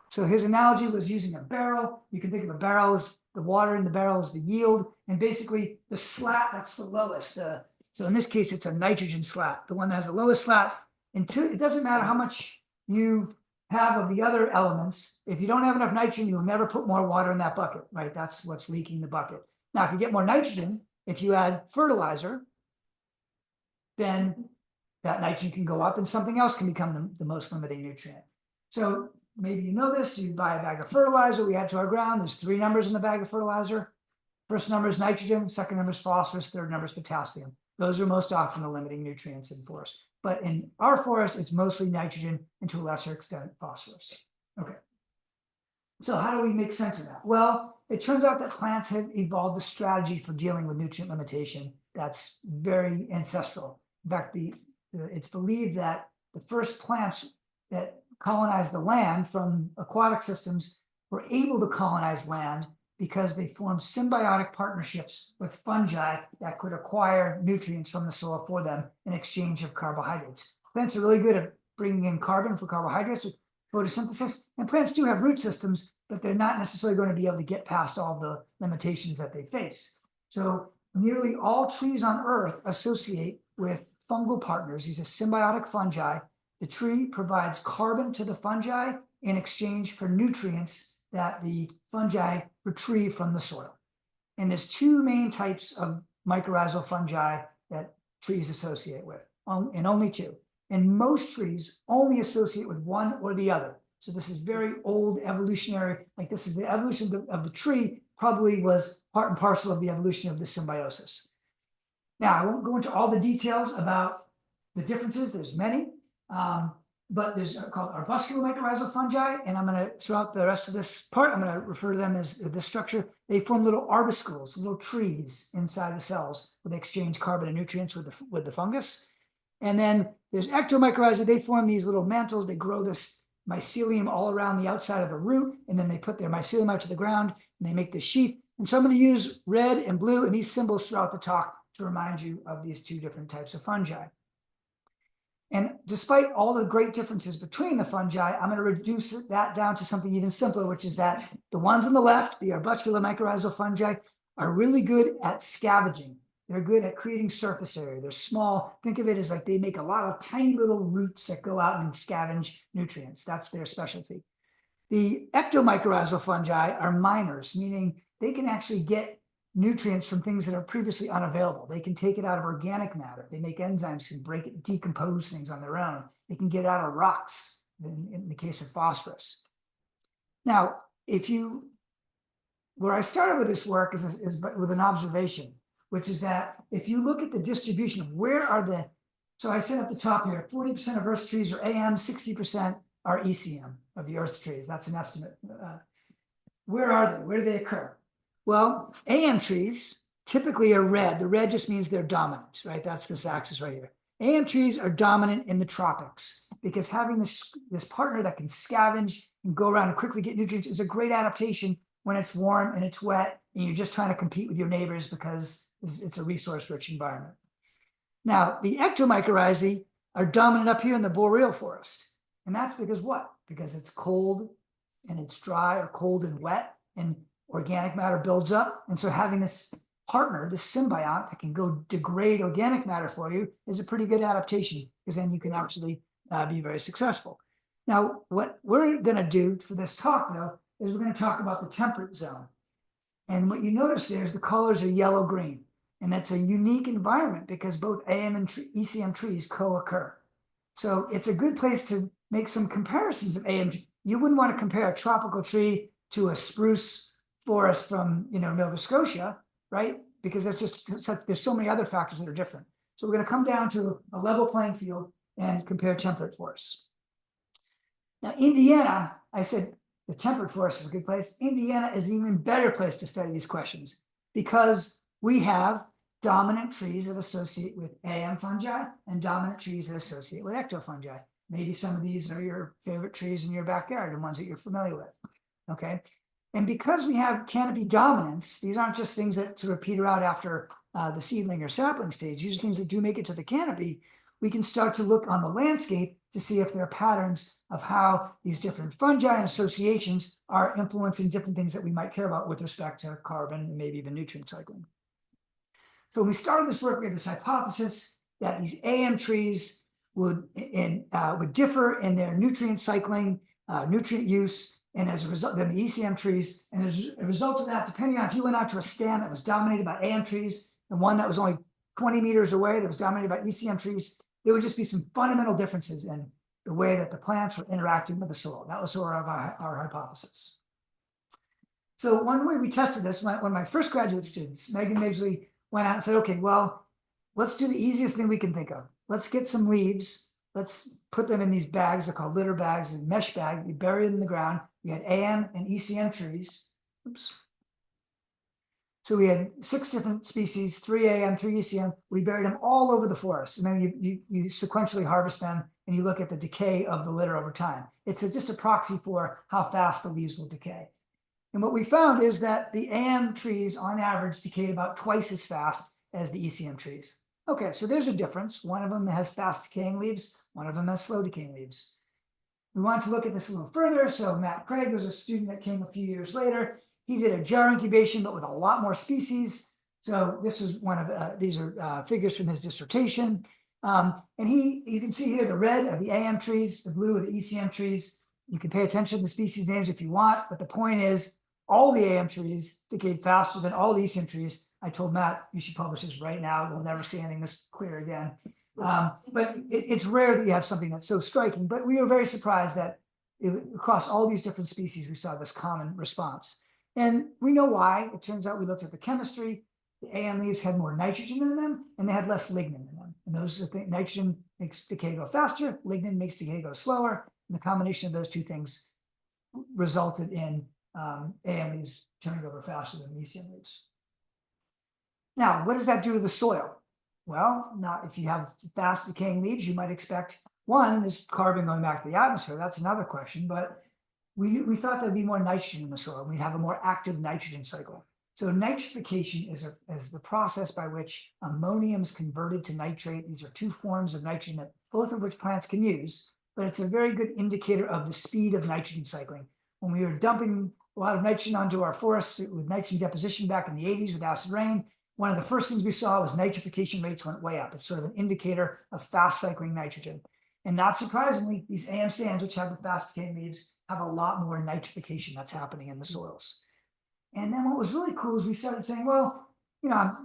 So his analogy was using a barrel. You can think of a barrel as the water in the barrel is the yield, and basically the slat, that's the lowest. So in this case, it's a nitrogen slat, the one that has the lowest slat. Until it doesn't matter how much you have of the other elements. If you don't have enough nitrogen, you'll never put more water in that bucket, right? That's what's leaking the bucket. Now, if you get more nitrogen, if you add fertilizer, then that nitrogen can go up and something else can become the most limiting nutrient. So maybe you know this, you buy a bag of fertilizer, we add to our ground, there's 3 numbers in the bag of fertilizer. First number is nitrogen, second number is phosphorus, third number is potassium. Those are most often the limiting nutrients in forest. But in our forest, it's mostly nitrogen and to a lesser extent, phosphorus. Okay. So how do we make sense of that? Well, it turns out that plants have evolved a strategy for dealing with nutrient limitation that's very ancestral. In fact, it's believed that the first plants that colonized the land from aquatic systems were able to colonize land because they formed symbiotic partnerships with fungi that could acquire nutrients from the soil for them in exchange of carbohydrates. Plants are really good at bringing in carbon for carbohydrates with photosynthesis, and plants do have root systems, but they're not necessarily going to be able to get past all the limitations that they face. So nearly all trees on Earth associate with fungal partners. These are symbiotic fungi. The tree provides carbon to the fungi in exchange for nutrients that the fungi retrieve from the soil. And there's 2 main types of mycorrhizal fungi that trees associate with, and only 2. And most trees only associate with one or the other. So this is very old evolutionary, like this is the evolution of the tree, probably was part and parcel of the evolution of the symbiosis. Now, I won't go into all the details about the differences, there's many. But there's called arbuscular mycorrhizal fungi, and I'm going to, throughout the rest of this part, I'm going to refer to them as this structure. They form little arbuscules, little trees inside the cells where they exchange carbon and nutrients with the fungus. And then there's ectomycorrhiza. They form these little mantles. They grow this mycelium all around the outside of a root, and then they put their mycelium out to the ground, and they make this sheath. And so I'm going to use red and blue and these symbols throughout the talk to remind you of these 2 different types of fungi. And despite all the great differences between the fungi, I'm going to reduce that down to something even simpler, which is that the ones on the left, the arbuscular mycorrhizal fungi, are really good at scavenging. They're good at creating surface area. They're small. Think of it as like they make a lot of tiny little roots that go out and scavenge nutrients. That's their specialty. The ectomycorrhizal fungi are miners, meaning they can actually get nutrients from things that are previously unavailable. They can take it out of organic matter. They make enzymes to break it, decompose things on their own. They can get it out of rocks in the case of phosphorus. Now, where I started with this work is with an observation, which is that if you look at the distribution of so I said at the top here, 40% of Earth's trees are AM, 60% are ECM of the Earth's trees. That's an estimate. Where are they? Where do they occur? Well, AM trees typically are red. The red just means they're dominant, right? That's this axis right here. AM trees are dominant in the tropics because having this partner that can scavenge and go around and quickly get nutrients is a great adaptation when it's warm and it's wet and you're just trying to compete with your neighbors because it's a resource-rich environment. Now, the ectomycorrhizae are dominant up here in the boreal forest. And that's because what? Because it's cold and it's dry or cold and wet and organic matter builds up. And so having this partner, this symbiont that can go degrade organic matter for you is a pretty good adaptation because then you can actually be very successful. Now, what we're going to do for this talk, though, is we're going to talk about the temperate zone. And what you notice there is the colors are yellow-green. And that's a unique environment because both AM and ECM trees co-occur. So it's a good place to make some comparisons of AM. You wouldn't want to compare a tropical tree to a spruce forest from Nova Scotia, right? Because that's just there's so many other factors that are different. So we're going to come down to a level playing field and compare temperate forests. Now, Indiana, I said the temperate forest is a good place. Indiana is an even better place to study these questions because we have dominant trees that associate with AM fungi and dominant trees that associate with ectofungi. Maybe some of these are your favorite trees in your backyard and ones that you're familiar with, okay? And because we have canopy dominance, these aren't just things that sort of peter out after the seedling or sapling stage. These are things that do make it to the canopy. We can start to look on the landscape to see if there are patterns of how these different fungi and associations are influencing different things that we might care about with respect to carbon and maybe even nutrient cycling. So when we started this work, we had this hypothesis that these AM trees would differ in their nutrient cycling, nutrient use, and as a result, than the ECM trees. And as a result of that, depending on if you went out to a stand that was dominated by AM trees and one that was only 20 meters away that was dominated by ECM trees, there would just be some fundamental differences in the way that the plants were interacting with the soil. That was sort of our hypothesis. So one way we tested this, one of my first graduate students, Megan Midgley, went out and said, okay, well, let's do the easiest thing we can think of. Let's get some leaves. Let's put them in these bags. They're called litter bags and mesh bag. We bury them in the ground. We had AM and ECM trees. Oops. So we had 6 different species, 3 AM, 3 ECM. We buried them all over the forest. And then you sequentially harvest them and you look at the decay of the litter over time. It's just a proxy for how fast the leaves will decay. And what we found is that the AM trees on average decayed about twice as fast as the ECM trees. Okay, so there's a difference. One of them has fast decaying leaves, one of them has slow decaying leaves. We wanted to look at this a little further. So Matt Craig was a student that came a few years later. He did a jar incubation, but with a lot more species. So this was one of, these are figures from his dissertation. And you can see here the red are the AM trees, the blue are the ECM trees. You can pay attention to the species names if you want, but the point is all the AM trees decayed faster than all the ECM trees. I told Matt, you should publish this right now. We'll never see anything this clear again. But it's rare that you have something that's so striking, but we were very surprised that across all these different species, we saw this common response. And we know why. It turns out we looked at the chemistry. The AM leaves had more nitrogen in them, and they had less lignin in them. And those are the things, nitrogen makes decay go faster, lignin makes decay go slower. And the combination of those two things resulted in AM leaves turning over faster than ECM leaves. Now, what does that do to the soil? Well, now if you have fast decaying leaves, you might expect, one, there's carbon going back to the atmosphere. That's another question, but we thought there'd be more nitrogen in the soil. We'd have a more active nitrogen cycle. So nitrification is the process by which ammonium is converted to nitrate. These are 2 forms of nitrogen, that both of which plants can use, but it's a very good indicator of the speed of nitrogen cycling. When we were dumping a lot of nitrogen onto our forests with nitrogen deposition back in the 80s with acid rain, one of the first things we saw was nitrification rates went way up. It's sort of an indicator of fast cycling nitrogen. And not surprisingly, these AM stands, which have the fast decaying leaves, have a lot more nitrification that's happening in the soils. And then what was really cool is we started saying, well,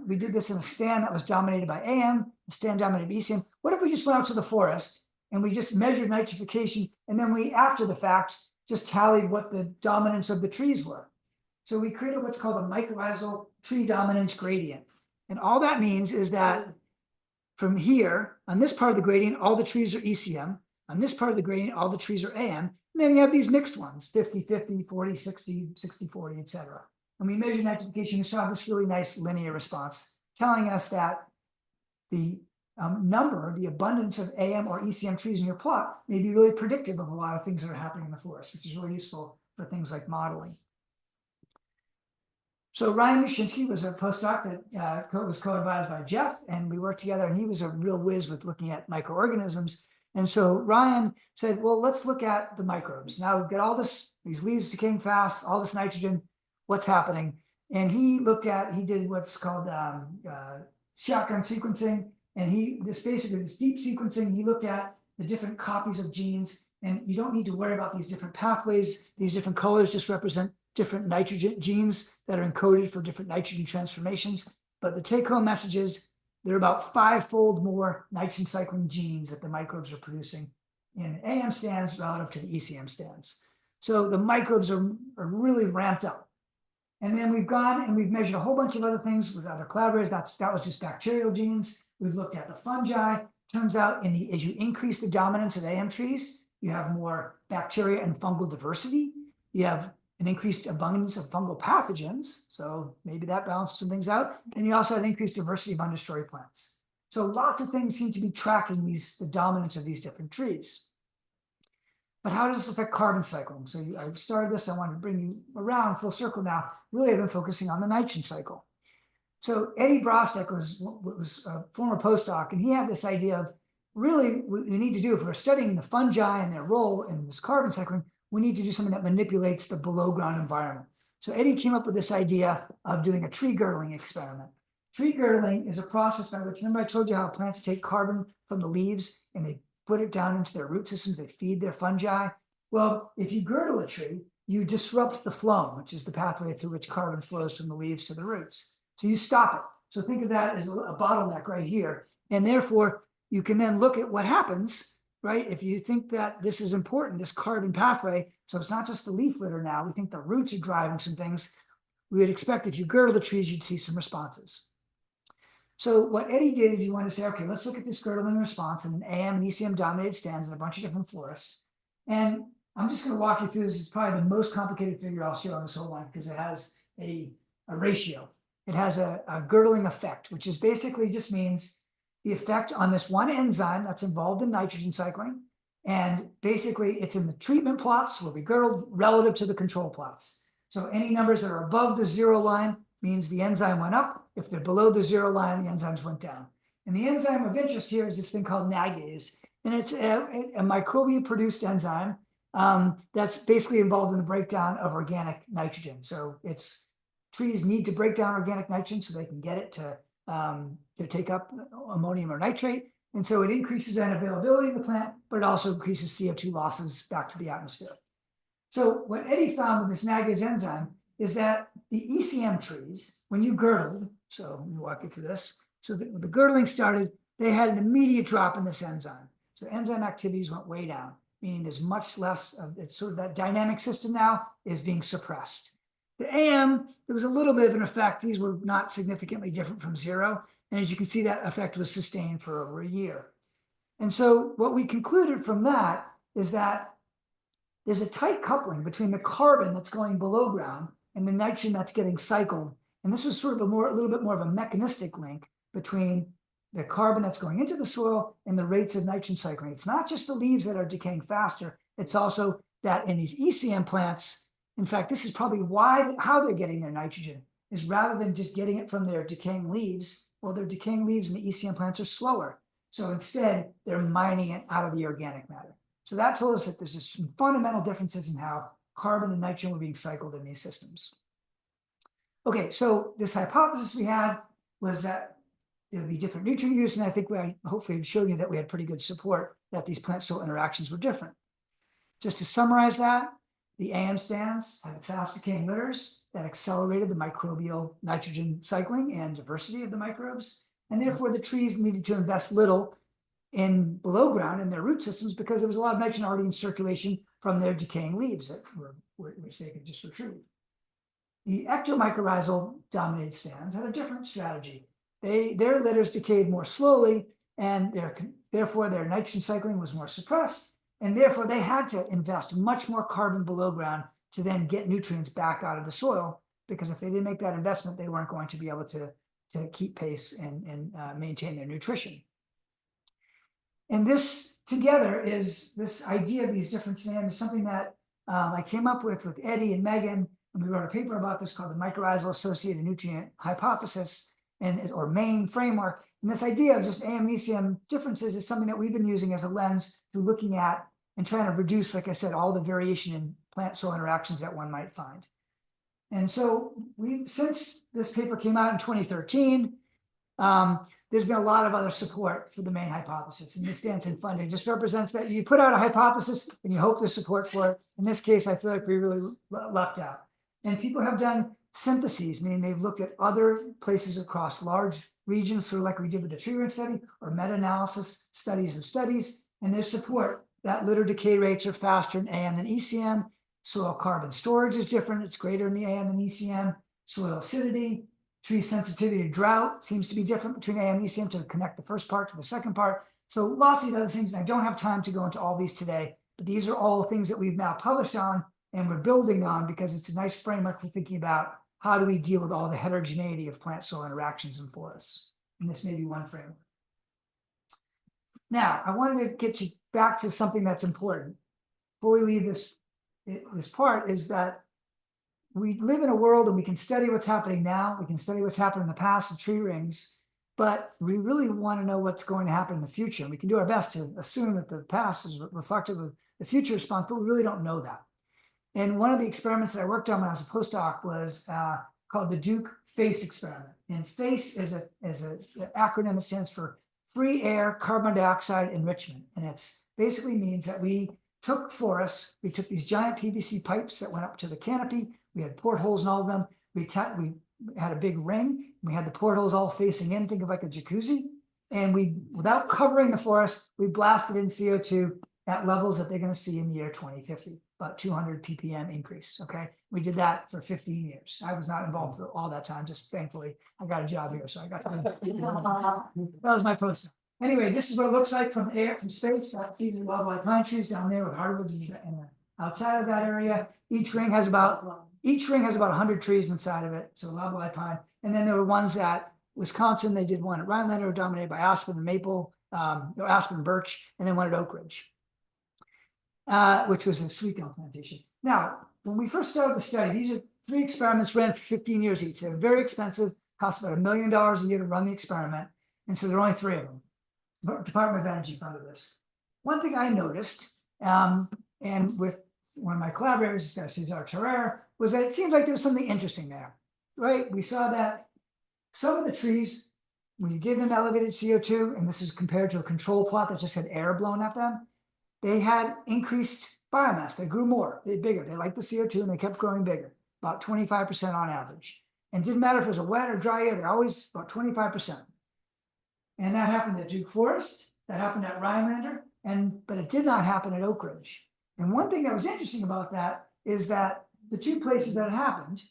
we did this in a stand that was dominated by AM, a stand dominated by ECM. What if we just went out to the forest and we just measured nitrification, and then we, after the fact, just tallied what the dominance of the trees were? So we created what's called a mycorrhizal tree dominance gradient. And all that means is that from here, on this part of the gradient, all the trees are ECM. On this part of the gradient, all the trees are AM. And then we have these mixed ones, 50-50, 40-60, 60-40, et cetera. And we measured nitrification, we saw this really nice linear response, telling us that the the abundance of AM or ECM trees in your plot may be really predictive of a lot of things that are happening in the forest, which is really useful for things like modeling. So Ryan Mushinsky was a postdoc that was co-advised by Jeff, and we worked together, and he was a real whiz with looking at microorganisms. And so Ryan said, well, let's look at the microbes. Now we've got all these leaves decaying fast, all this nitrogen, what's happening? And he did what's called shotgun sequencing. And this deep sequencing, he looked at the different copies of genes, and you don't need to worry about these different pathways. These different colors just represent different nitrogen genes that are encoded for different nitrogen transformations. But the take-home message is there are about 5-fold more nitrogen cycling genes that the microbes are producing in AM stands relative to the ECM stands. So the microbes are really ramped up. And then we've gone and we've measured a whole bunch of other things with other collaborators. That was just bacterial genes. We've looked at the fungi. Turns out as you increase the dominance of AM trees, you have more bacteria and fungal diversity. You have an increased abundance of fungal pathogens. So maybe that balances some things out. And you also have increased diversity of understory plants. So lots of things seem to be tracking the dominance of these different trees. But how does this affect carbon cycling? So I started this, I wanted to bring you around full circle now. Really, I've been focusing on the nitrogen cycle. So Eddie Brostek was a former postdoc, and he had this idea of really what we need to do if we're studying the fungi and their role in this carbon cycling, we need to do something that manipulates the below ground environment. So Eddie came up with this idea of doing a tree girdling experiment. Tree girdling is a process by which, remember I told you how plants take carbon from the leaves and they put it down into their root systems, they feed their fungi. Well, if you girdle a tree, you disrupt the phloem, which is the pathway through which carbon flows from the leaves to the roots. So you stop it. So think of that as a bottleneck right here. And therefore, you can then look at what happens, right? If you think that this is important, this carbon pathway, so it's not just the leaf litter now, we think the roots are driving some things. We would expect if you girdle the trees, you'd see some responses. So what Eddie did is he wanted to say, okay, let's look at this girdling response in an AM and ECM dominated stands in a bunch of different forests. And I'm just going to walk you through this. It's probably the most complicated figure I'll show on this whole line because it has a ratio. It has a girdling effect, which is basically just means the effect on this one enzyme that's involved in nitrogen cycling. And basically it's in the treatment plots where we girdled relative to the control plots. So any numbers that are above the 0 line means the enzyme went up. If they're below the 0 line, the enzymes went down. And the enzyme of interest here is this thing called nagase. And it's a microbial-produced enzyme that's basically involved in the breakdown of organic nitrogen. So trees need to break down organic nitrogen so they can get it to take up ammonium or nitrate. And so it increases the availability of the plant, but it also increases CO2 losses back to the atmosphere. So what Eddie found with this nagase enzyme is that the ECM trees, when you girdled, so let me walk you through this. So the girdling started, they had an immediate drop in this enzyme. So enzyme activities went way down, meaning there's much less of it's sort of that dynamic system now is being suppressed. The AM, there was a little bit of an effect. These were not significantly different from 0. And as you can see, that effect was sustained for over a year. And so what we concluded from that is that there's a tight coupling between the carbon that's going below ground and the nitrogen that's getting cycled. And this was sort of a little bit more of a mechanistic link between the carbon that's going into the soil and the rates of nitrogen cycling. It's not just the leaves that are decaying faster. It's also that in these ECM plants, in fact, this is probably how they're getting their nitrogen is rather than just getting it from their decaying leaves, well, their decaying leaves in the ECM plants are slower. So instead, they're mining it out of the organic matter. So that told us that there's some fundamental differences in how carbon and nitrogen were being cycled in these systems. Okay, so this hypothesis we had, was that there'd be different nutrient use, and I think I hopefully have shown you that we had pretty good support that these plant-soil interactions were different. Just to summarize that, the AM stands had fast decaying litters that accelerated the microbial nitrogen cycling and diversity of the microbes, and therefore the trees needed to invest little in below ground in their root systems because there was a lot of nitrogen already in circulation from their decaying leaves that which they could just retrieve. The ectomycorrhizal dominated stands had a different strategy. Their litters decayed more slowly, and therefore their nitrogen cycling was more suppressed, and therefore they had to invest much more carbon below ground to then get nutrients back out of the soil, because if they didn't make that investment, they weren't going to be able to keep pace and maintain their nutrition. And this together is this idea of these different stands, something that I came up with Eddie and Megan, and we wrote a paper about this called the mycorrhizal associated nutrient hypothesis or main framework. And this idea of just AM and ECM differences is something that we've been using as a lens to looking at and trying to reduce, like I said, all the variation in plant-soil interactions that one might find. And so since this paper came out in 2013, there's been a lot of other support for the main hypothesis, and this stands in funding. It just represents that you put out a hypothesis and you hope there's support for it. In this case, I feel like we really lucked out. And people have done syntheses, meaning they've looked at other places across large regions, sort of like we did with the tree ring study, or meta-analysis studies of studies, and there's support that litter decay rates are faster in AM than ECM. Soil carbon storage is different. It's greater in the AM than ECM. Soil acidity, tree sensitivity to drought seems to be different between AM and ECM to connect the first part to the second part. So lots of other things. And I don't have time to go into all these today, but these are all things that we've now published on and we're building on because it's a nice framework for thinking about how do we deal with all the heterogeneity of plant-soil interactions in forests. And this may be one framework. Now, I wanted to get you back to something that's important. Before we leave this part is that we live in a world and we can study what's happening now. We can study what's happened in the past with tree rings, but we really want to know what's going to happen in the future. And we can do our best to assume that the past is reflective of the future response, but we really don't know that. And one of the experiments that I worked on when I was a postdoc was called the Duke FACE experiment. And FACE is an acronym that stands for Free Air Carbon Dioxide Enrichment. And it's basically means that we took forests, we took these giant PVC pipes that went up to the canopy. We had portholes in all of them. We had a big ring. We had the portholes all facing in, think of like a jacuzzi. And without covering the forest, we blasted in CO2 at levels that they're going to see in the year 2050, about 200 ppm increase. Okay, we did that for 15 years. I was not involved for all that time. Just thankfully, I got a job here, so I got to. That was my postdoc. Anyway, this is what it looks like from space. These are loblolly pine trees down there with hardwoods and outside of that area. Each ring has about 100 trees inside of it. So loblolly pine. And then there were ones at Wisconsin. They did one at Rhinelander, dominated by aspen and maple, aspen and birch, and then one at Oak Ridge, which was a sweet gum plantation. Now, when we first started the study, these are 3 experiments ran for 15 years each. They're very expensive, cost about $1 million a year to run the experiment. And so there are only 3 of them. Department of Energy funded this. One thing I noticed, and with one of my collaborators, Cesar Terrer, was that it seemed like there was something interesting there, right? We saw that some of the trees, when you give them elevated CO2, and this is compared to a control plot that just had air blown at them, they had increased biomass. They grew more, they're bigger. They liked the CO2 and they kept growing bigger, about 25% on average. And it didn't matter if it was a wet or dry year, they're always about 25%. And that happened at Duke Forest, that happened at Rhinelander, but it did not happen at Oak Ridge. And one thing that was interesting about that is that the 2 places that it happened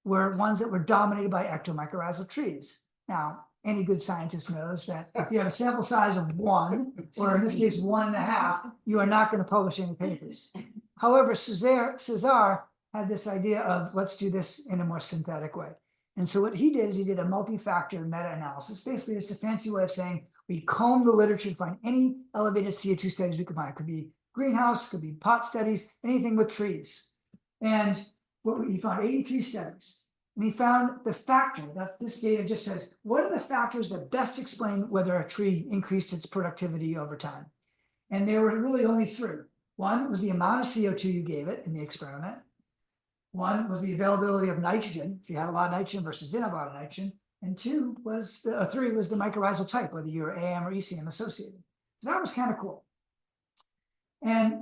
were ones that were dominated by ectomycorrhizal trees. Now, any good scientist knows that if you have a sample size of 1, or in this case 1.5, you are not going to publish any papers. However, Cesar had this idea of let's do this in a more synthetic way. And so what he did is he did a multi-factor meta-analysis. Basically, it's a fancy way of saying we combed the literature to find any elevated CO2 studies we could find. It could be greenhouse, could be pot studies, anything with trees. And he found 83 studies. And he found the factor that this data just says, what are the factors that best explain whether a tree increased its productivity over time? And there were really only 3. One was the amount of CO2 you gave it in the experiment. One was the availability of nitrogen, if you had a lot of nitrogen versus didn't have a lot of nitrogen. And three was the mycorrhizal type, whether you're AM or ECM associated. So that was kind of cool. And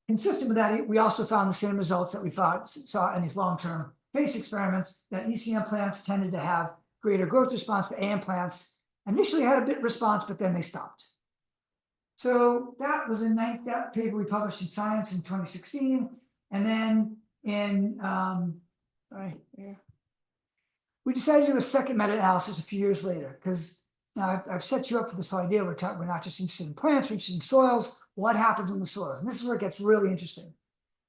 consistent with that, we also found the same results that we saw in these long-term face experiments, that ECM plants tended to have greater growth response to AM plants. Initially had a bit response, but then they stopped. So that was that paper we published in Science in 2016. And then in, we decided to do a second meta-analysis a few years later, because now I've set you up for this idea. We're not just interested in plants, we're interested in soils. What happens in the soils? And this is where it gets really interesting.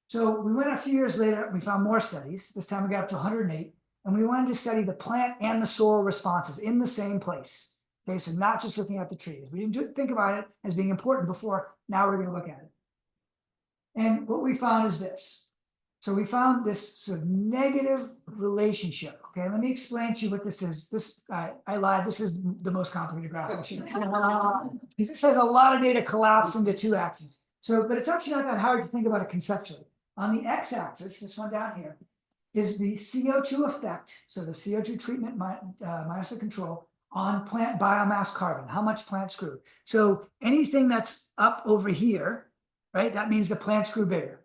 So we went a few years later, we found more studies. This time we got up to 108, and we wanted to study the plant and the soil responses in the same place. Okay, so not just looking at the trees. We didn't think about it as being important before. Now we're going to look at it. And what we found is this. So we found this sort of negative relationship. Okay, let me explain to you what this is. I lied. This is the most complicated graph I should have. This has a lot of data collapsed into two axes. So, but it's actually not that hard to think about it conceptually. On the x-axis, this one down here, is the CO2 effect. So the CO2 treatment minus the control on plant biomass carbon, how much plants grew. So anything that's up over here, right, that means the plants grew bigger.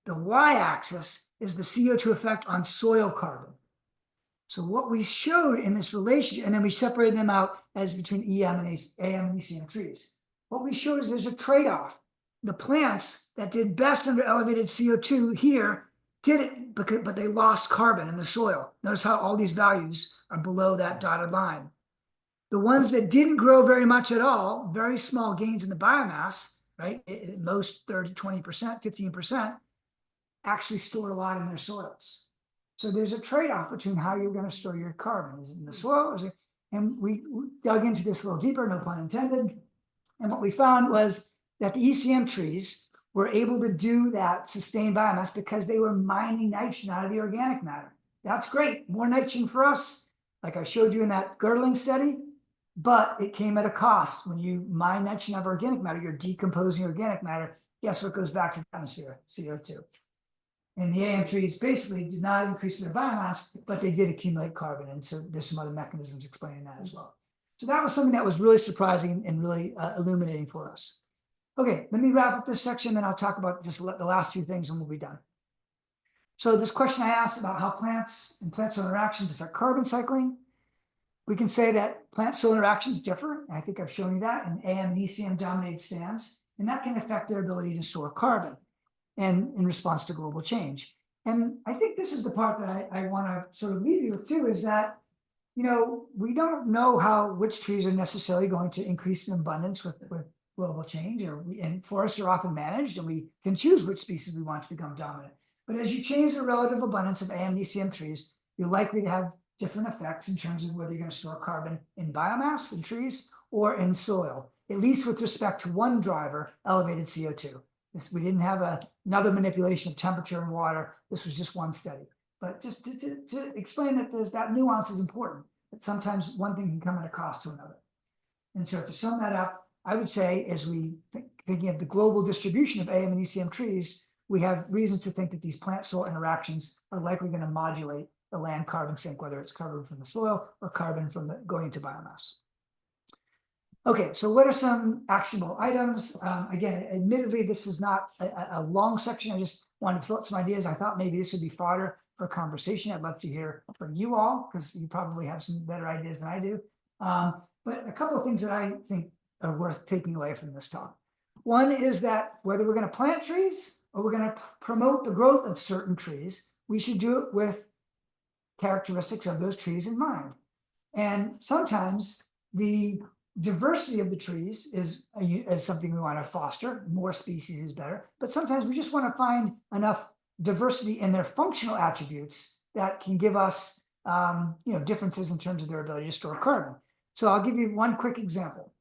The y-axis is the CO2 effect on soil carbon. So what we showed in this relationship, and then we separated them out as between AM and ECM trees. What we showed is there's a trade-off. The plants that did best under elevated CO2 here did it, but they lost carbon in the soil. Notice how all these values are below that dotted line. The ones that didn't grow very much at all, very small gains in the biomass, right? At most 30, 20%, 15%, actually stored a lot in their soils. So there's a trade-off between how you're going to store your carbon. Is it in the soil? And we dug into this a little deeper, no pun intended. And what we found was that the ECM trees were able to do that sustained biomass because they were mining nitrogen out of the organic matter. That's great. More nitrogen for us, like I showed you in that girdling study, but it came at a cost. When you mine nitrogen out of organic matter, you're decomposing organic matter. Guess what goes back to the atmosphere? CO2. And the AM trees basically did not increase their biomass, but they did accumulate carbon. And so there's some other mechanisms explaining that as well. So that was something that was really surprising and really illuminating for us. Okay, let me wrap up this section, then I'll talk about just the last few things and we'll be done. So this question I asked about how plants and plant-soil interactions affect carbon cycling. We can say that plant-soil interactions differ, and I think I've shown you that, in AM and ECM dominated stands, and that can affect their ability to store carbon and in response to global change. And I think this is the part that I want to sort of leave you with too, is that, you know, we don't know which trees are necessarily going to increase in abundance with global change, and forests are often managed, and we can choose which species we want to become dominant. But as you change the relative abundance of AM and ECM trees, you're likely to have different effects in terms of whether you're going to store carbon in biomass in trees or in soil, at least with respect to one driver, elevated CO2. We didn't have another manipulation of temperature and water. This was just one study. But just to explain that that nuance is important, that sometimes one thing can come at a cost to another. And so to sum that up, I would say, as we thinking of the global distribution of AM and ECM trees, we have reasons to think that these plant-soil interactions are likely going to modulate the land carbon sink, whether it's carbon from the soil or carbon from going into biomass. Okay, so what are some actionable items? Again, admittedly, this is not a long section. I just wanted to throw out some ideas. I thought maybe this would be fodder for a conversation. I'd love to hear from you all, because you probably have some better ideas than I do. But a couple of things that I think are worth taking away from this talk. One is that whether we're going to plant trees or we're going to promote the growth of certain trees, we should do it with characteristics of those trees in mind. And sometimes the diversity of the trees is something we want to foster. More species is better. But sometimes we just want to find enough diversity in their functional attributes that can give us differences in terms of their ability to store carbon. So I'll give you one quick example.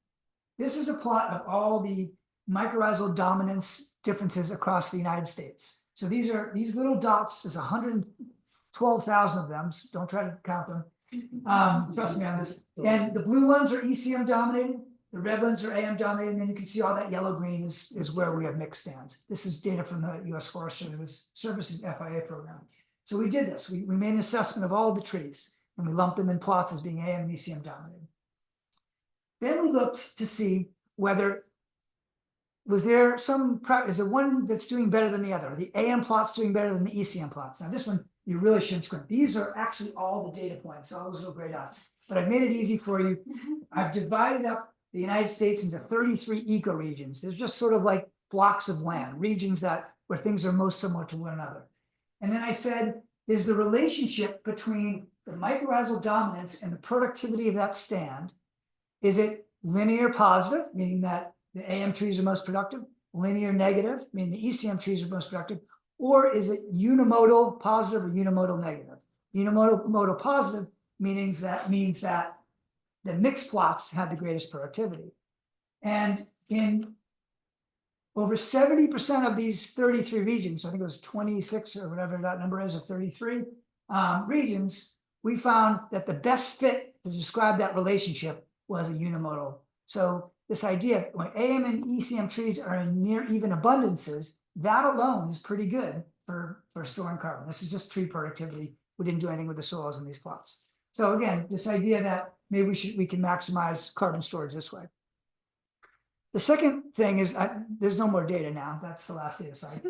This is a plot of all the mycorrhizal dominance differences across the United States. So these little dots, there's 112,000 of them. So don't try to count them. Trust me on this. And the blue ones are ECM dominated, the red ones are AM dominated, and then you can see all that yellow-green is where we have mixed stands. This is data from the U.S. Forest Service's FIA program. So we did this. We made an assessment of all the trees, and we lumped them in plots as being AM and ECM dominated. Then we looked to see whether is there one that's doing better than the other? The AM plots doing better than the ECM plots? Now this one, you really shouldn't squint. These are actually all the data points, all those little gray dots. But I've made it easy for you. I've divided up the United States into 33 ecoregions. They're just sort of like blocks of land, regions where things are most similar to one another. And then I said, is the relationship between the mycorrhizal dominance and the productivity of that stand, is it linear positive, meaning that the AM trees are most productive, linear negative, meaning the ECM trees are most productive, or is it unimodal positive or unimodal negative? Unimodal positive means that the mixed plots have the greatest productivity. And in over 70% of these 33 regions, I think it was 26 or whatever that number is of 33 regions, we found that the best fit to describe that relationship was a unimodal. So this idea, when AM and ECM trees are in near even abundances, that alone is pretty good for storing carbon. This is just tree productivity. We didn't do anything with the soils in these plots. So again, this idea that maybe we can maximize carbon storage this way. The second thing is, there's no more data now. That's the last data slide.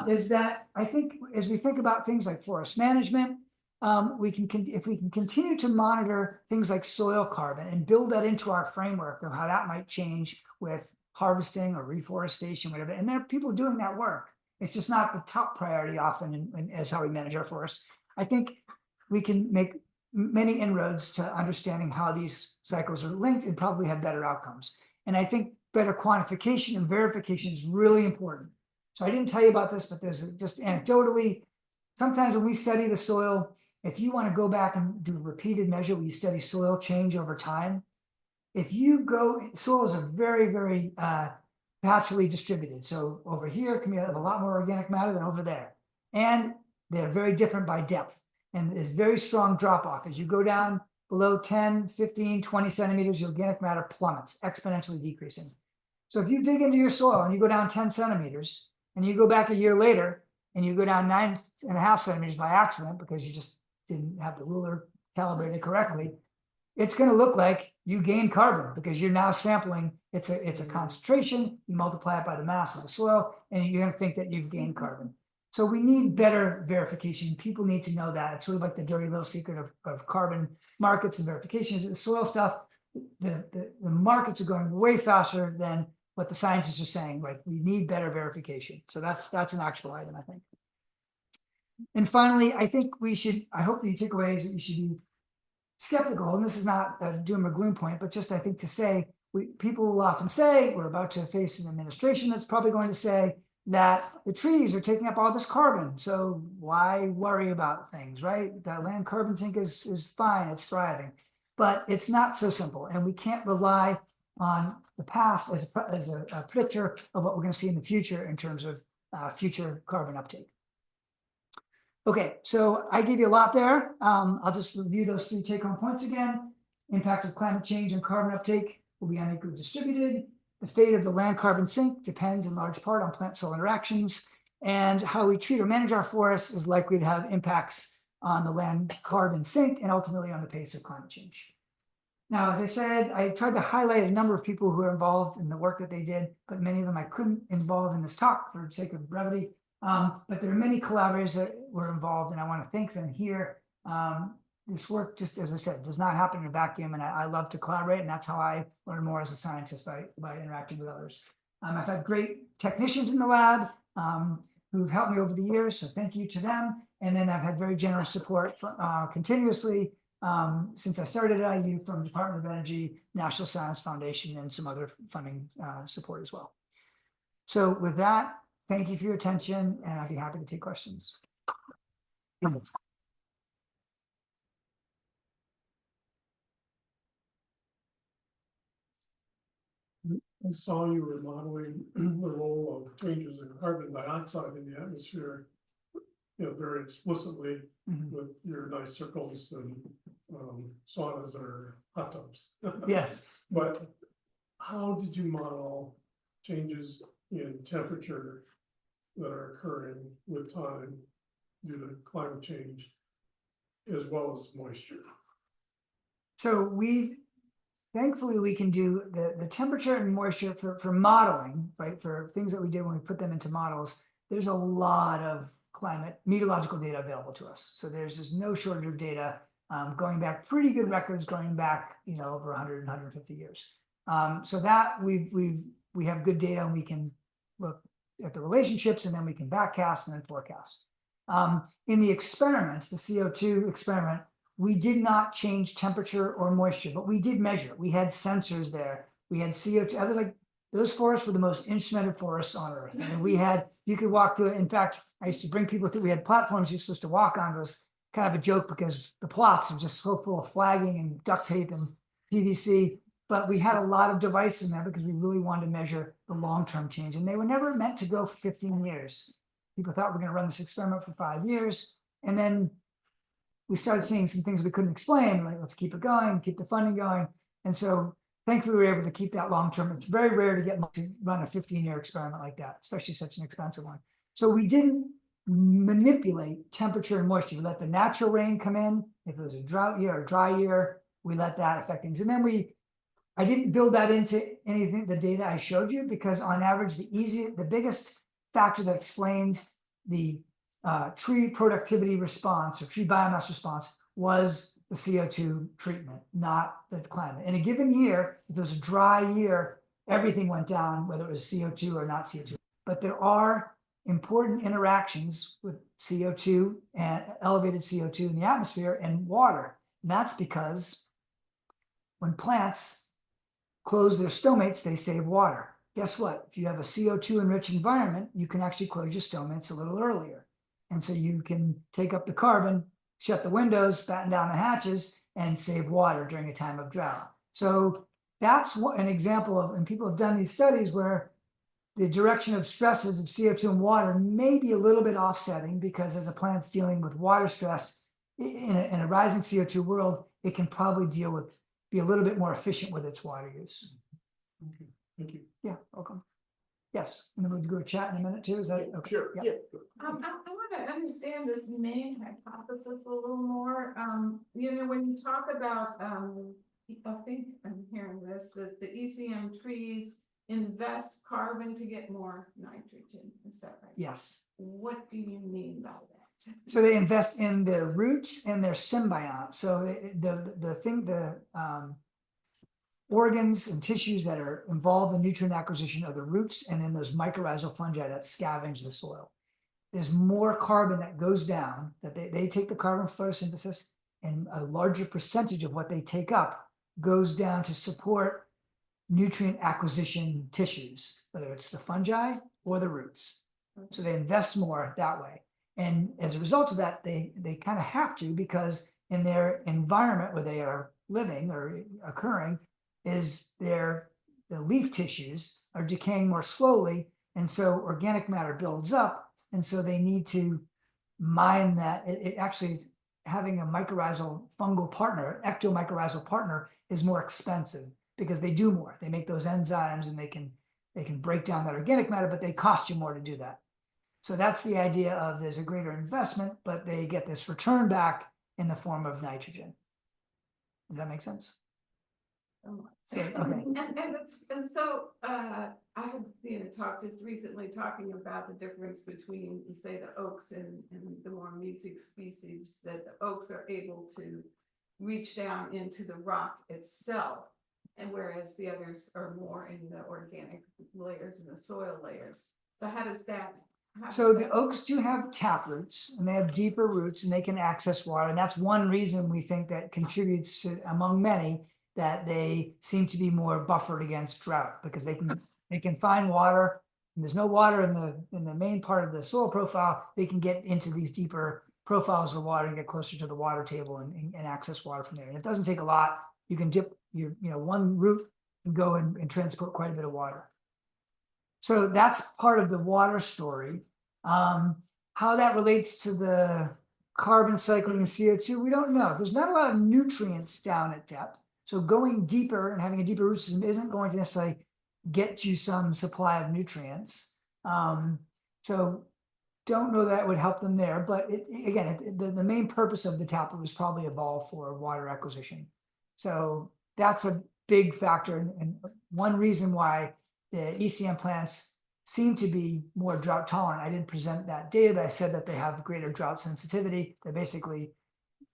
Is that I think as we think about things like forest management, if we can continue to monitor things like soil carbon and build that into our framework of how that might change with harvesting or reforestation, whatever. And there are people doing that work. It's just not the top priority often as how we manage our forests. I think we can make many inroads to understanding how these cycles are linked and probably have better outcomes. And I think better quantification and verification is really important. So I didn't tell you about this, but there's just anecdotally, sometimes when we study the soil, if you want to go back and do a repeated measure where you study soil change over time, soils are very, very patchily distributed. So over here can have a lot more organic matter than over there. And they're very different by depth. And there's very strong drop off. As you go down below 10, 15, 20 centimeters, your organic matter plummets, exponentially decreasing. So if you dig into your soil and you go down 10 centimeters and you go back a year later and you go down 9.5 centimeters by accident because you just didn't have the ruler calibrated correctly, it's going to look like you gained carbon because you're now sampling. It's a concentration. You multiply it by the mass of the soil and you're going to think that you've gained carbon. So we need better verification. People need to know that. It's sort of like the dirty little secret of carbon markets and verifications. The soil stuff, the markets are going way faster than what the scientists are saying. Like we need better verification. So that's an actual item, I think. And finally, I think I hope the takeaway is that you should be skeptical. And this is not a doom or gloom point, but just I think to say, people will often say, we're about to face an administration that's probably going to say, that the trees are taking up all this carbon. So why worry about things, right? That land carbon sink is fine, it's thriving. But it's not so simple. And we can't rely on the past as a predictor of what we're going to see in the future in terms of future carbon uptake. Okay, so I gave you a lot there. I'll just review those 3 take-home points again. Impact of climate change and carbon uptake will be unequally distributed. The fate of the land carbon sink depends in large part on plant-soil interactions, and how we treat or manage our forests is likely to have impacts on the land carbon sink and ultimately on the pace of climate change. Now, as I said, I tried to highlight a number of people who are involved in the work that they did, but many of them I couldn't involve in this talk for the sake of brevity. But there are many collaborators that were involved, and I want to thank them here. This work, just as I said, does not happen in a vacuum, and I love to collaborate, and that's how I learn more as a scientist, by interacting with others. I've had great technicians in the lab who've helped me over the years, so thank you to them. And then I've had very generous support continuously since I started at IU from Department of Energy, National Science Foundation, and some other funding support as well. So with that, thank you for your attention, and I'd be happy to take questions. I saw you were modeling the role of changes in carbon dioxide in the atmosphere, very explicitly with your nice circles and saunas or hot tubs. Yes. But how did you model changes in temperature that are occurring with time due to climate change as well as moisture. So thankfully, we can do the temperature and moisture for modeling, right? For things that we did when we put them into models, there's a lot of climate meteorological data available to us. So there's just no shortage of data, going back, pretty good records going back, over 100, 150 years. So that we have good data, and we can look at the relationships, and then we can backcast and then forecast. In the experiment, the CO2 experiment, we did not change temperature or moisture, but we did measure. We had sensors there. We had CO2. I was like, those forests were the most instrumented forests on Earth. I mean, you could walk through it. In fact, I used to bring people through. We had platforms you're supposed to walk on. It was kind of a joke because the plots are just so full of flagging and duct tape and PVC. But we had a lot of devices in there because we really wanted to measure the long-term change. And they were never meant to go for 15 years. People thought we're going to run this experiment for 5 years. And then we started seeing some things we couldn't explain, like let's keep it going, keep the funding going. And so thankfully we were able to keep that long-term. It's very rare to get to run a 15-year experiment like that, especially such an expensive one. So we didn't manipulate temperature and moisture. We let the natural rain come in. If it was a drought year or dry year, we let that affect things. And then I didn't build that into anything, the data I showed you, because on average, the biggest factor that explained the tree productivity response or tree biomass response was the CO2 treatment, not the climate. In a given year, if it was a dry year, everything went down, whether it was CO2 or not CO2. But there are important interactions with CO2 and elevated CO2 in the atmosphere and water. And that's because when plants close their stomates, they save water. Guess what? If you have a CO2 enriched environment, you can actually close your stomates a little earlier. And so you can take up the carbon, shut the windows, batten down the hatches, and save water during a time of drought. So that's an example of, and people have done these studies where the direction of stresses of CO2 and water may be a little bit offsetting, because as a plant's dealing with water stress in a rising CO2 world, it can probably be a little bit more efficient with its water use. Okay, thank you. Yeah, welcome. Yes, and then we'll go chat in a minute too. Is that okay? Sure, Yeah. yeah. I want to understand this main hypothesis a little more. When you talk about, I think I'm hearing this, that the ECM trees invest carbon to get more nitrogen. Is that right? Yes. What do you mean by that? So they invest in their roots and their symbiont. So the organs and tissues that are involved in nutrient acquisition are the roots, and then those mycorrhizal fungi that scavenge the soil. There's more carbon that goes down, that they take the carbon from photosynthesis, and a larger percentage of what they take up goes down to support nutrient acquisition tissues, whether it's the fungi or the roots. So they invest more that way. And as a result of that, they kind of have to, because in their environment where they are living or occurring, is the leaf tissues are decaying more slowly, and so organic matter builds up, and so they need to mine that. It actually, having a mycorrhizal fungal partner, ectomycorrhizal partner, is more expensive because they do more. They make those enzymes, and they can break down that organic matter, but they cost you more to do that. So that's the idea of there's a greater investment, but they get this return back in the form of nitrogen. Does that make sense? Okay. Okay. And so I had talked just recently talking about the difference between, say, the oaks and the more mesic species, that the oaks are able to reach down into the rock itself, and whereas the others are more in the organic layers and the soil layers. So how does that? So the oaks do have tap roots, and they have deeper roots, and they can access water. And that's one reason we think that contributes to, among many, that they seem to be more buffered against drought, because they can find water. And there's no water in the main part of the soil profile. They can get into these deeper profiles of water and get closer to the water table and access water from there. And it doesn't take a lot. You can dip your one root and go and transport quite a bit of water. So that's part of the water story. How that relates to the carbon cycling and CO2, we don't know. There's not a lot of nutrients down at depth. So going deeper and having a deeper root system isn't going to necessarily get you some supply of nutrients. So don't know that would help them there, but the main purpose of the taproot was probably evolved for water acquisition. So that's a big factor, and one reason why the ECM plants seem to be more drought tolerant. I didn't present that data, but I said that they have greater drought sensitivity. They basically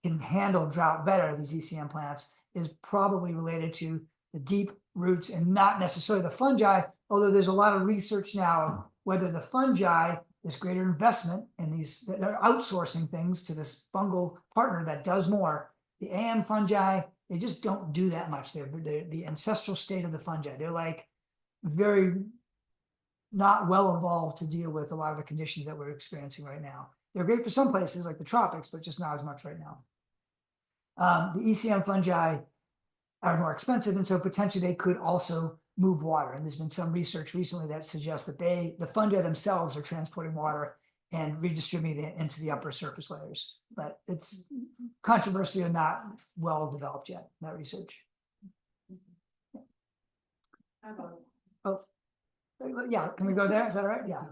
can handle drought better, these ECM plants, is probably related to the deep roots and not necessarily the fungi, although there's a lot of research now of whether the fungi, this greater investment in these, they're outsourcing things to this fungal partner that does more. The AM fungi, they just don't do that much. They're the ancestral state of the fungi. They're like very not well evolved to deal with a lot of the conditions that we're experiencing right now. They're great for some places like the tropics, but just not as much right now. The ECM fungi are more expensive, and so potentially they could also move water. And there's been some research recently that suggests that the fungi themselves are transporting water and redistributing it into the upper surface layers. But it's controversial and not well developed yet, that research. Oh, yeah, can we go there? Is that all right? Yeah.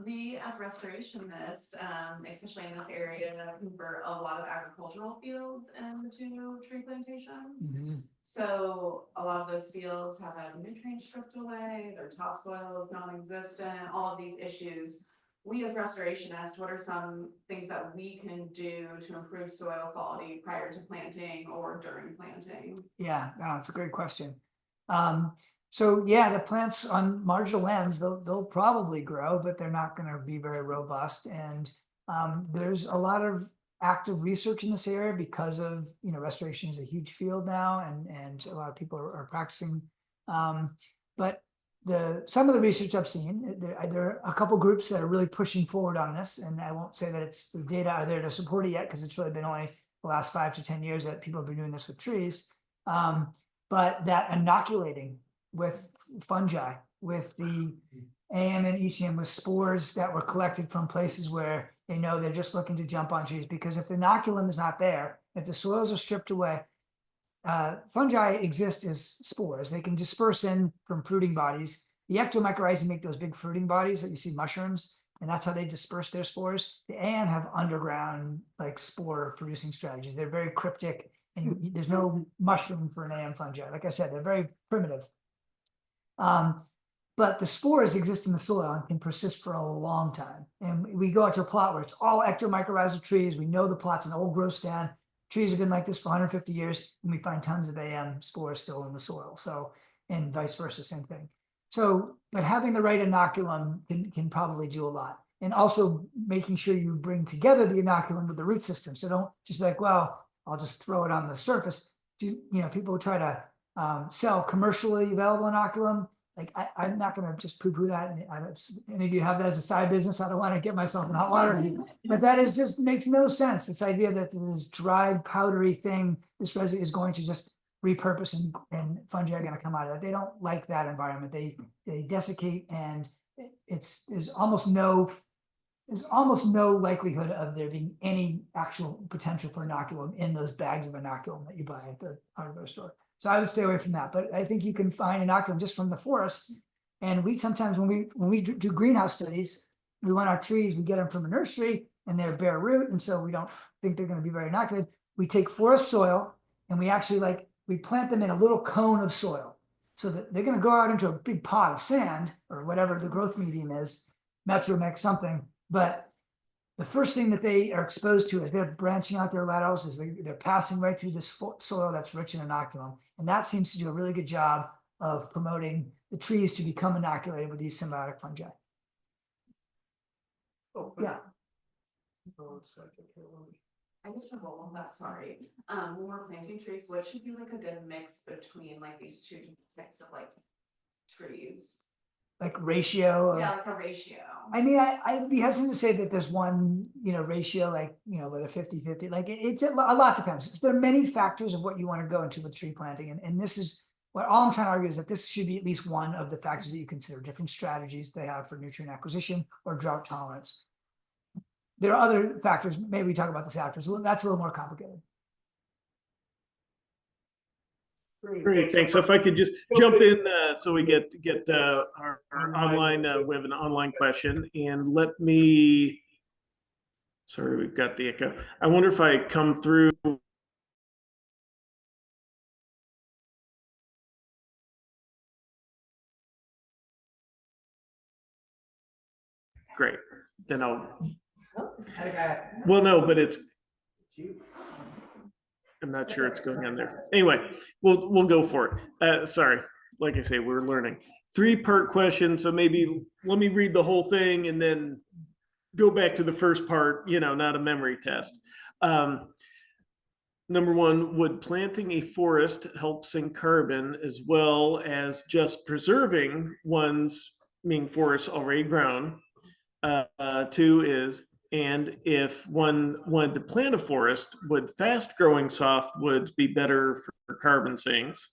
We as restorationists, especially in this area, convert a lot of agricultural fields into tree plantations. So a lot of those fields have had nutrients stripped away, their topsoil is non-existent, all of these issues. We as restorationists, what are some things that we can do to improve soil quality prior to planting or during planting? Yeah, no, it's a great question. So yeah, the plants on marginal lands, they'll probably grow, but they're not going to be very robust. And there's a lot of active research in this area because of, restoration is a huge field now, and a lot of people are practicing. But some of the research I've seen, there are a couple groups that are really pushing forward on this, and I won't say that it's the data are there to support it yet, because it's really been only the last 5 to 10 years that people have been doing this with trees. But that inoculating with fungi, with the AM and ECM, with spores that were collected from places where they know they're just looking to jump on trees. Because if the inoculum is not there, if the soils are stripped away, fungi exist as spores. They can disperse in from fruiting bodies. The ectomycorrhizae make those big fruiting bodies that you see mushrooms, and that's how they disperse their spores. The AM have underground like spore producing strategies. They're very cryptic, and there's no mushroom for an AM fungi. Like I said, they're very primitive. But the spores exist in the soil and can persist for a long time. And we go out to a plot where it's all ectomycorrhizal trees. We know the plot's an old growth stand. Trees have been like this for 150 years, and we find tons of AM spores still in the soil. So, and vice versa, same thing. So, but having the right inoculum can probably do a lot. And also making sure you bring together the inoculum with the root system. So don't just be like, well, I'll just throw it on the surface. People try to sell commercially available inoculum. Like I'm not going to just poo-poo that. And any of you have that as a side business, I don't want to get myself in hot water. But that is just makes no sense. This idea that this dried, powdery thing, this residue is going to just repurpose and fungi are going to come out of it. They don't like that environment. They desiccate, and there's almost no likelihood of there being any actual potential for inoculum in those bags of inoculum that you buy at the hardware store. So I would stay away from that. But I think you can find inoculum just from the forest. And we sometimes, when we do greenhouse studies, we want our trees, we get them from a nursery and they're bare root. And so we don't think they're going to be very inoculated. We take forest soil and we actually we plant them in a little cone of soil so that they're going to go out into a big pot of sand or whatever the growth medium is, Metromix something. But the first thing that they are exposed to as they're branching out their laterals is they're passing right through this soil that's rich in inoculum. And that seems to do a really good job of promoting the trees to become inoculated with these symbiotic fungi. Oh, Yeah. I just have one that, sorry. When we're planting trees, what should be like a good mix between like these two types of like trees? Like ratio. Yeah, like a ratio. I mean, I'd be hesitant to say that there's one, ratio, whether 50-50, it's a lot depends. There are many factors of what you want to go into with tree planting. And this is what all I'm trying to argue is that this should be at least one of the factors that you consider, different strategies they have for nutrient acquisition or drought tolerance. There are other factors, maybe we talk about this after, so that's a little more complicated. Great, thanks. So if I could just jump in, so we get our online, we have an online question, and let me. Sorry, we've got the echo. I wonder if I come through. Great, then I'll. Well, no, but it's. I'm not sure it's going on there. Anyway, we'll go for it. Sorry, like I say, we're learning. 3-part question, so maybe let me read the whole thing and then go back to the first part, not a memory test. Number 1, would planting a forest help sink carbon as well as just preserving one's, meaning forests already grown? 2 is, and if one wanted to plant a forest, would fast growing softwoods be better for carbon sinks?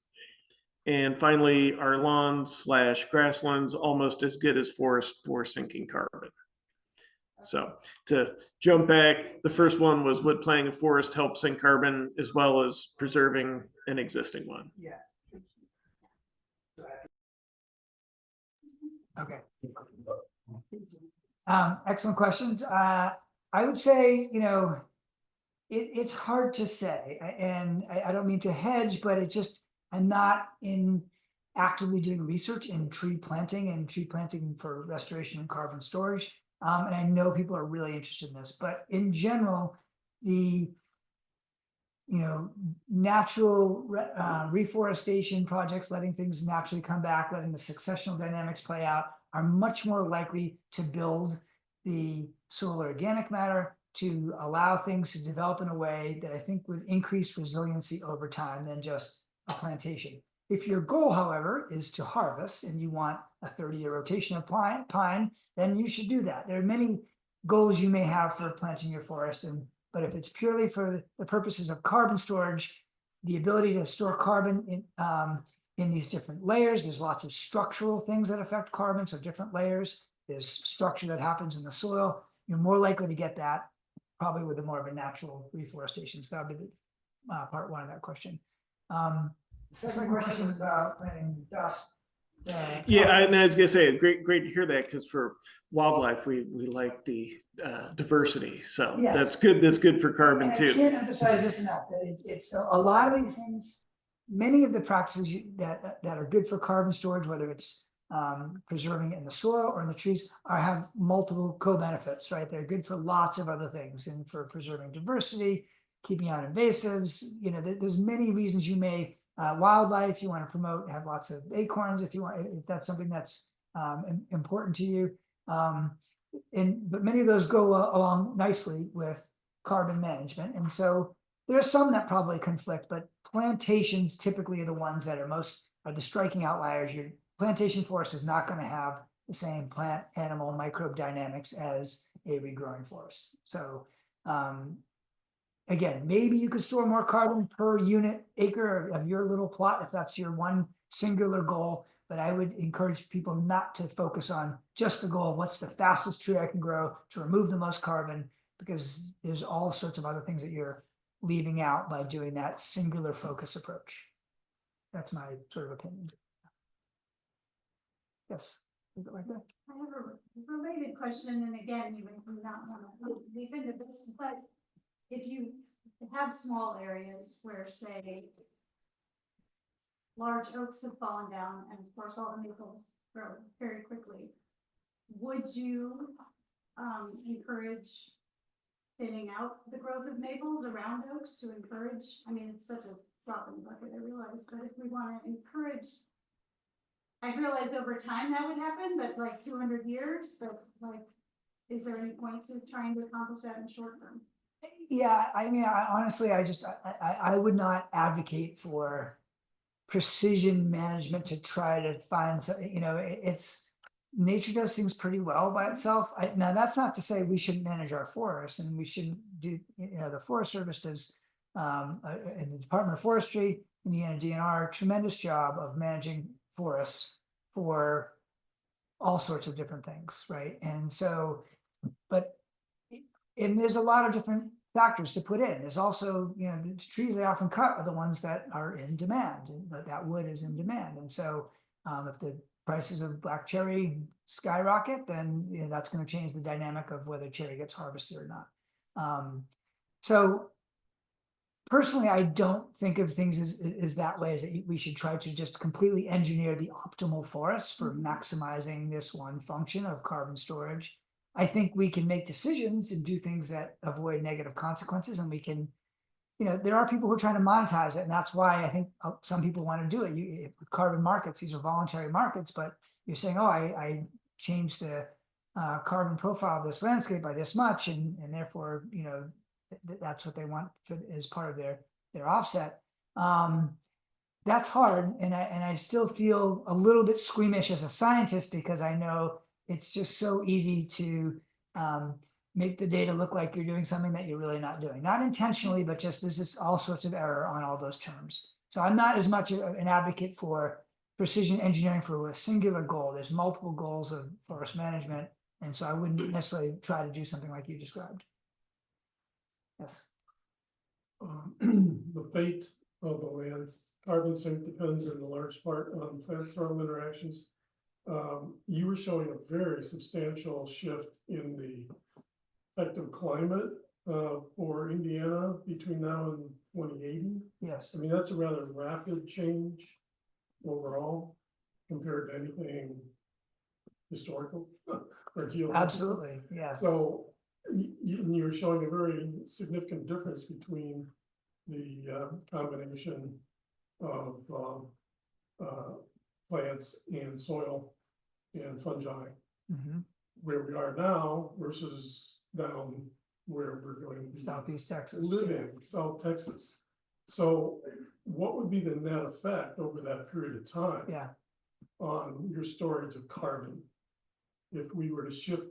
And finally, are lawns / grasslands almost as good as forests for sinking carbon? So to jump back, the first one was, would planting a forest help sink carbon as well as preserving an existing one? Yeah. Okay. Excellent questions. I would say, it's hard to say, and I don't mean to hedge, but I'm not actively doing research in tree planting for restoration and carbon storage. And I know people are really interested in this, but in general, the natural reforestation projects, letting things naturally come back, letting the successional dynamics play out, are much more likely to build the soil organic matter, to allow things to develop in a way that I think would increase resiliency over time than just a plantation. If your goal, however, is to harvest and you want a 30-year rotation of pine, then you should do that. There are many goals you may have for planting your forest, but if it's purely for the purposes of carbon storage, the ability to store carbon in these different layers, there's lots of structural things that affect carbon, so different layers, there's structure that happens in the soil, you're more likely to get that probably with more of a natural reforestation. So that would be part 1 of that question. The second question was about planting dust. Yeah, and I was gonna say, great to hear that, because for wildlife, we like the diversity. So Yes. That's good for carbon And too. I can't emphasize this enough, that it's a lot of these things, many of the practices that are good for carbon storage, whether it's preserving it in the soil or in the trees, have multiple co-benefits, right? They're good for lots of other things, and for preserving diversity, keeping out invasives. There's many reasons you may wildlife you want to promote, have lots of acorns if that's something that's important to you. But many of those go along nicely with carbon management, and so there are some that probably conflict, but plantations typically are the ones that are the striking outliers. Your plantation forest is not going to have the same plant animal microbe dynamics as a regrowing forest. So again, maybe you could store more carbon per unit acre of your little plot if that's your one singular goal. But I would encourage people not to focus on just the goal of what's the fastest tree I can grow to remove the most carbon, because there's all sorts of other things that you're leaving out by doing that singular focus approach. That's my sort of opinion. Yes, is it like that? I have a related question, and again, you may not want to leave into this, but if you have small areas where, say, large oaks have fallen down, and of course all the maples grow very quickly, would you encourage thinning out the growth of maples around oaks to encourage? I mean, it's such a drop in the bucket, I realize, but if we want to encourage, I realize over time that would happen, but like 200 years, but like, is there any point to trying to accomplish that in the short term? Yeah, I mean, honestly, I would not advocate for precision management to try to find something. It's nature does things pretty well by itself. Now that's not to say we shouldn't manage our forests, and we shouldn't do. The Forest Service does, and the Department of Forestry, Indiana DNR, tremendous job of managing forests for all sorts of different things, right? And so, and there's a lot of different factors to put in. There's also, the trees they often cut are the ones that are in demand, and that wood is in demand. And so if the prices of black cherry skyrocket, then that's going to change the dynamic of whether cherry gets harvested or not. So personally, I don't think of things as that way, as that we should try to just completely engineer the optimal forest for maximizing this one function of carbon storage. I think we can make decisions and do things that avoid negative consequences, and we can, there are people who are trying to monetize it, and that's why I think some people want to do it. Carbon markets, these are voluntary markets, but you're saying, oh, I changed the carbon profile of this landscape by this much, and therefore, that's what they want as part of their offset. That's hard, and I still feel a little bit squeamish as a scientist, because I know it's just so easy to make the data look like you're doing something that you're really not doing. Not intentionally, but just there's just all sorts of error on all those terms. So I'm not as much an advocate for precision engineering for a singular goal. There's multiple goals of forest management, and so I wouldn't necessarily try to do something like you described. Yes. The fate of the land's carbon sink depends in a large part on plant-soil interactions. You were showing a very substantial shift in the effective climate for Indiana between now and 2080. Yes. I mean, that's a rather rapid change overall compared to anything historical or geological. Absolutely, yes. So you were showing a very significant difference between the combination of plants and soil and fungi, where we are now versus down where we're going to be Southeast Texas. living, South Texas. So what would be the net effect over that period of time on your storage of carbon if we were to shift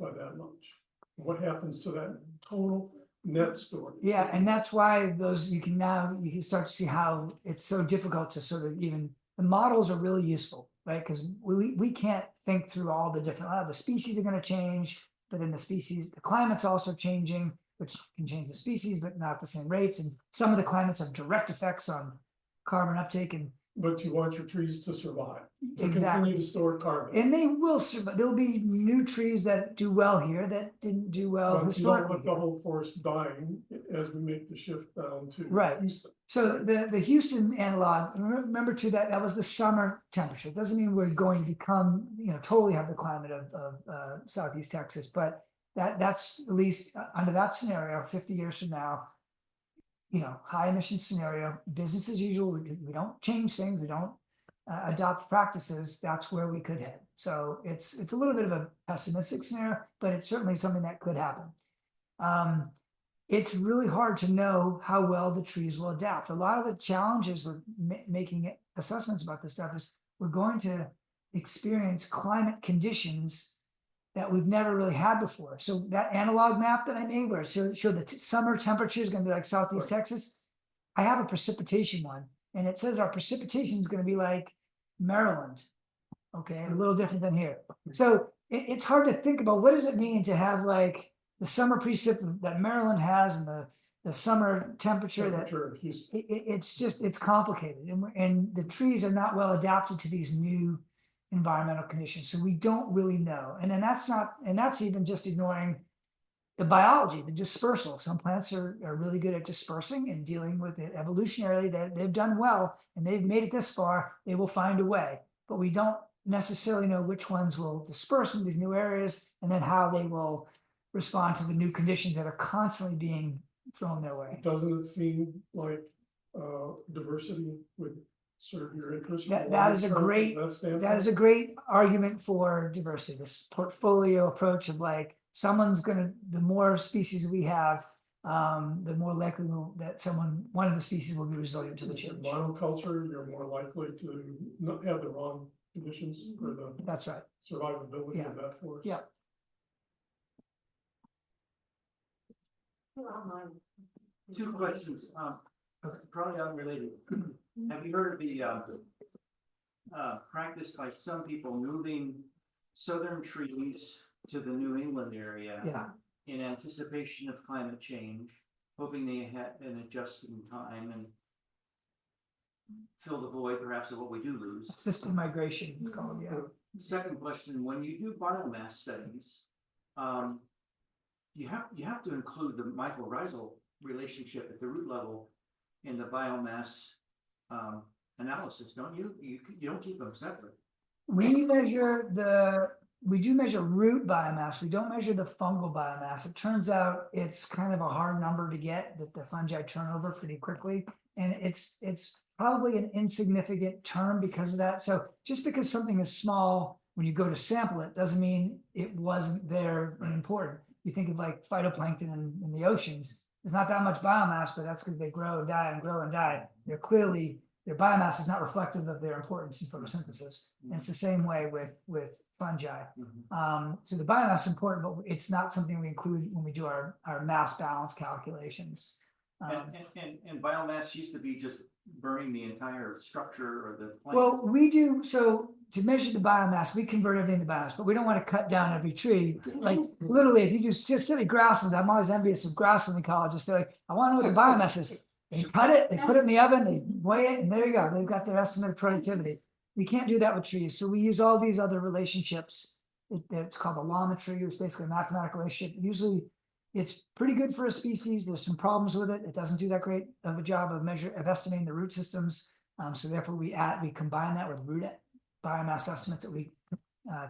by that much? What happens to that total net storage? Yeah, and that's why you can start to see how it's so difficult to sort of even, the models are really useful, right? Because we can't think through all the different, the species are going to change, but then the climate's also changing, which can change the species, but not the same rates. And some of the climates have direct effects on carbon uptake, and But you want your trees to survive, to Exactly. continue to store carbon. and they will survive. There'll be new trees that do well here that didn't do well But you don't historically. want the whole forest dying as we make the shift down to Right. Houston. So the Houston analog, remember too, that was the summer temperature. It doesn't mean we're going to become, totally have the climate of Southeast Texas, but that's at least under that scenario, 50 years from now, high emission scenario, business as usual. We don't change things. We don't adopt practices. That's where we could head. So it's a little bit of a pessimistic scenario, but it's certainly something that could happen. It's really hard to know how well the trees will adapt. A lot of the challenges with making assessments about this stuff is we're going to experience climate conditions that we've never really had before. So that analog map that I made where it showed the summer temperature is going to be like Southeast Texas. I have a precipitation one, and it says our precipitation is going to be like Maryland. Okay, a little different than here. So it's hard to think about what does it mean to have like the summer precip that Maryland has and the summer temperature that Temperature of Houston. it's complicated, and the trees are not well adapted to these new environmental conditions, so we don't really know. And then that's even just ignoring the biology, the dispersal. Some plants are really good at dispersing and dealing with it evolutionarily. They've done well and they've made it this far. They will find a way, but we don't necessarily know which ones will disperse in these new areas and then how they will respond to the new conditions that are constantly being thrown their way. Doesn't it seem like diversity would serve your interest? That is a great argument for diversity. This portfolio approach of like the more species we have, the more likely that one of the species will be resilient to the change. Monoculture, you're more likely to not have the wrong conditions for the That's right. survivability of that forest. Yeah. Two questions, probably unrelated. Have you heard of the practice by some people moving southern trees to the New England area? Yeah. in anticipation of climate change, hoping they had an adjusting time and fill the void perhaps of what we do lose. Assisted migration is called, yeah. Second question, when you do biomass studies, you have to include the mycorrhizal relationship at the root level in the biomass analysis, don't you? You don't keep them separate. We do measure root biomass. We don't measure the fungal biomass. It turns out it's kind of a hard number to get, that the fungi turn over pretty quickly. And it's probably an insignificant term because of that. So just because something is small, when you go to sample it, doesn't mean it wasn't there and important. You think of like phytoplankton in the oceans, there's not that much biomass, but that's because they grow and die and grow and die. They're clearly, their biomass is not reflective of their importance in photosynthesis. And it's the same way with fungi. So the biomass is important, but it's not something we include when we do our mass balance calculations. And biomass used to be just burning the entire structure or the plant. Well, we do, so to measure the biomass, we convert everything to biomass, but we don't want to cut down every tree. Like literally, if you do silly grasslands, I'm always envious of grassland ecologists. They're like, I want to know what the biomass is. They cut it, they put it in the oven, they weigh it, and there you go. They've got their estimate of productivity. We can't do that with trees. So we use all these other relationships. It's called allometry. It's basically a mathematical relationship. Usually it's pretty good for a species. There's some problems with it. It doesn't do that great of a job of estimating the root systems. So therefore we combine that with root biomass estimates that we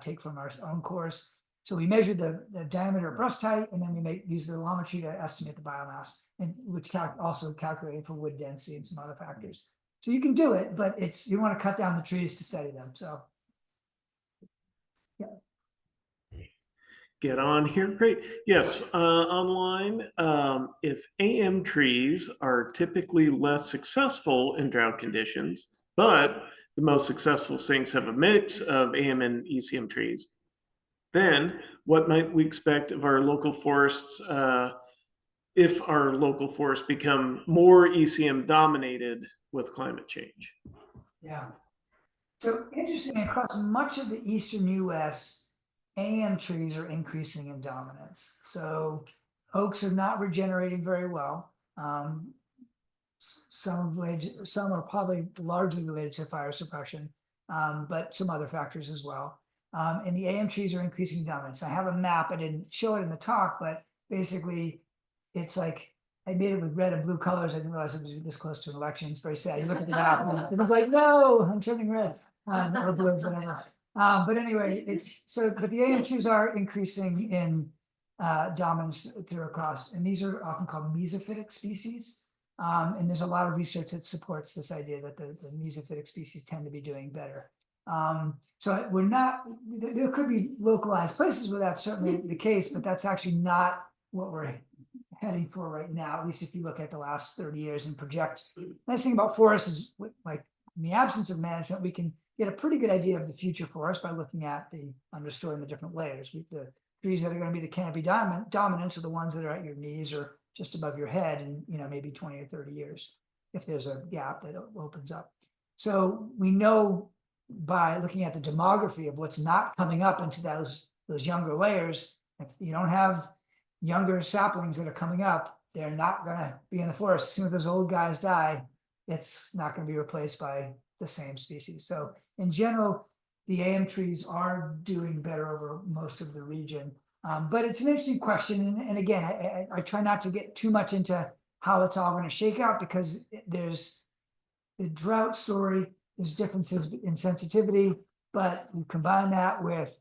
take from our own cores. So we measure the diameter of brush height, and then we use the allometry to estimate the biomass, and which also calculated for wood density and some other factors. So you can do it, but you want to cut down the trees to study them. So yeah. Get on here. Great. Yes, online. If AM trees are typically less successful in drought conditions, but the most successful sinks have a mix of AM and ECM trees, then what might we expect of our local forests if our local forests become more ECM dominated with climate change? Yeah. So interesting, across much of the eastern US, AM trees are increasing in dominance. So oaks are not regenerating very well. Some are probably largely related to fire suppression, but some other factors as well. And the AM trees are increasing in dominance. I have a map. I didn't show it in the talk, but basically it's like, I made it with red and blue colors. I didn't realize it was this close to an election. It's very sad. You look at the map and it was like, no, I'm turning red. Or blue, whatever. But anyway, but the AM trees are increasing in dominance through across, and these are often called mesophytic species. And there's a lot of research that supports this idea that the mesophytic species tend to be doing better. So there could be localized places where that's certainly the case, but that's actually not what we're heading for right now, at least if you look at the last 30 years and project. Nice thing about forests is, like, in the absence of management, we can get a pretty good idea of the future forest by looking at the understory in the different layers. The trees that are going to be the canopy dominant are the ones that are at your knees or just above your head in, maybe 20 or 30 years, if there's a gap that opens up. So we know by looking at the demography of what's not coming up into those younger layers, if you don't have younger saplings that are coming up, they're not going to be in the forest. As soon as those old guys die, it's not going to be replaced by the same species. So in general, the AM trees are doing better over most of the region. But it's an interesting question. And again, I try not to get too much into how it's all going to shake out, because there's the drought story, there's differences in sensitivity, but you combine that with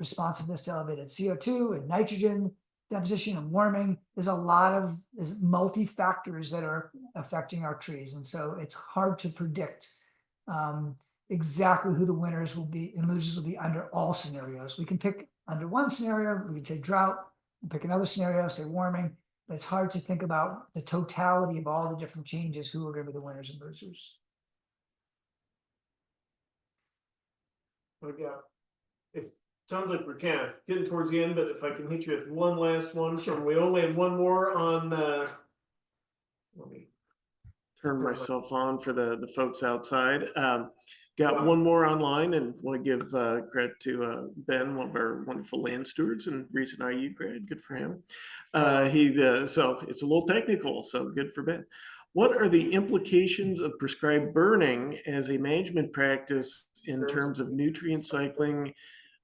responsiveness to elevated CO2 and nitrogen deposition and warming. There's multi factors that are affecting our trees. And so it's hard to predict exactly who the winners will be and losers will be under all scenarios. We can pick under one scenario, we can say drought, and pick another scenario, say warming, but it's hard to think about the totality of all the different changes, who are going to be the winners and losers. Okay. Sounds like we're kind of getting towards the end, but if I can hit you with one last one, we only have one more on let me turn myself on for the folks outside. Got one more online and want to give credit to Ben, one of our wonderful land stewards and recent IU grad. Good for him. So it's a little technical, so good for Ben. What are the implications of prescribed burning as a management practice in terms of nutrient cycling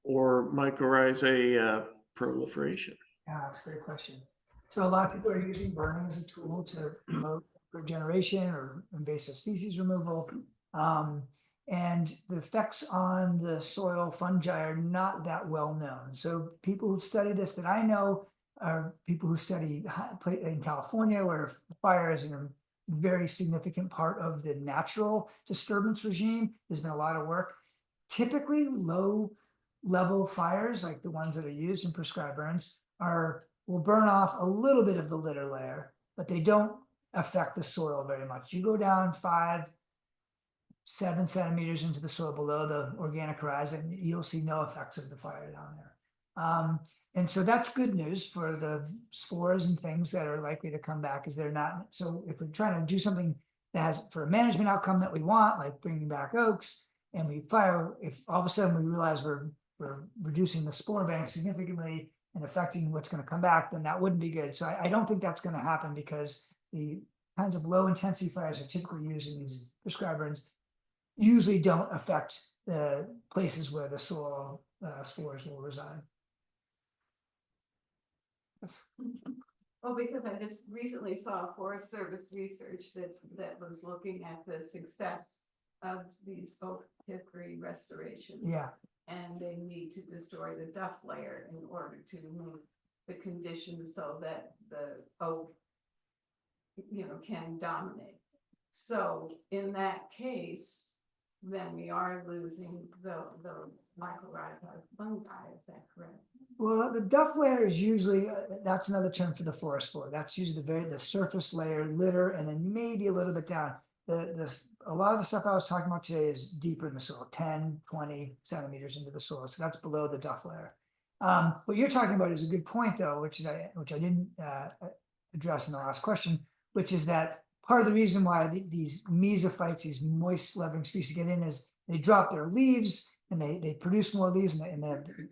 or mycorrhizae proliferation? Yeah, that's a great question. So a lot of people are using burning as a tool to promote regeneration or invasive species removal. And the effects on the soil fungi are not that well known. So people who've studied this that I know are people who study in California, where fire is a very significant part of the natural disturbance regime. There's been a lot of work. Typically low level fires, like the ones that are used in prescribed burns, will burn off a little bit of the litter layer, but they don't affect the soil very much. You go down 5-7 centimeters into the soil below the organic horizon, you'll see no effects of the fire down there. And so that's good news for the spores and things that are likely to come back, is they're not. So if we're trying to do something that has for a management outcome that we want, like bringing back oaks, and we fire, if all of a sudden we realize we're reducing the spore bank significantly and affecting what's going to come back, then that wouldn't be good. So I don't think that's going to happen, because the kinds of low intensity fires are typically used in these prescribed burns usually don't affect the places where the soil spores will reside. Well, because I just recently saw Forest Service research that was looking at the success of these oak hickory restorations. Yeah. And they need to destroy the duff layer in order to move the conditions so that the oak, can dominate. So in that case, then we are losing the mycorrhizae fungi. Is that correct? Well, the duff layer is usually, that's another term for the forest floor. That's usually the surface layer, litter, and then maybe a little bit down. A lot of the stuff I was talking about today is deeper in the soil, 10, 20 centimeters into the soil. So that's below the duff layer. What you're talking about is a good point, though, which I didn't address in the last question, which is that part of the reason why these mesophytes, these moist loving species, get in is they drop their leaves and they produce more leaves, and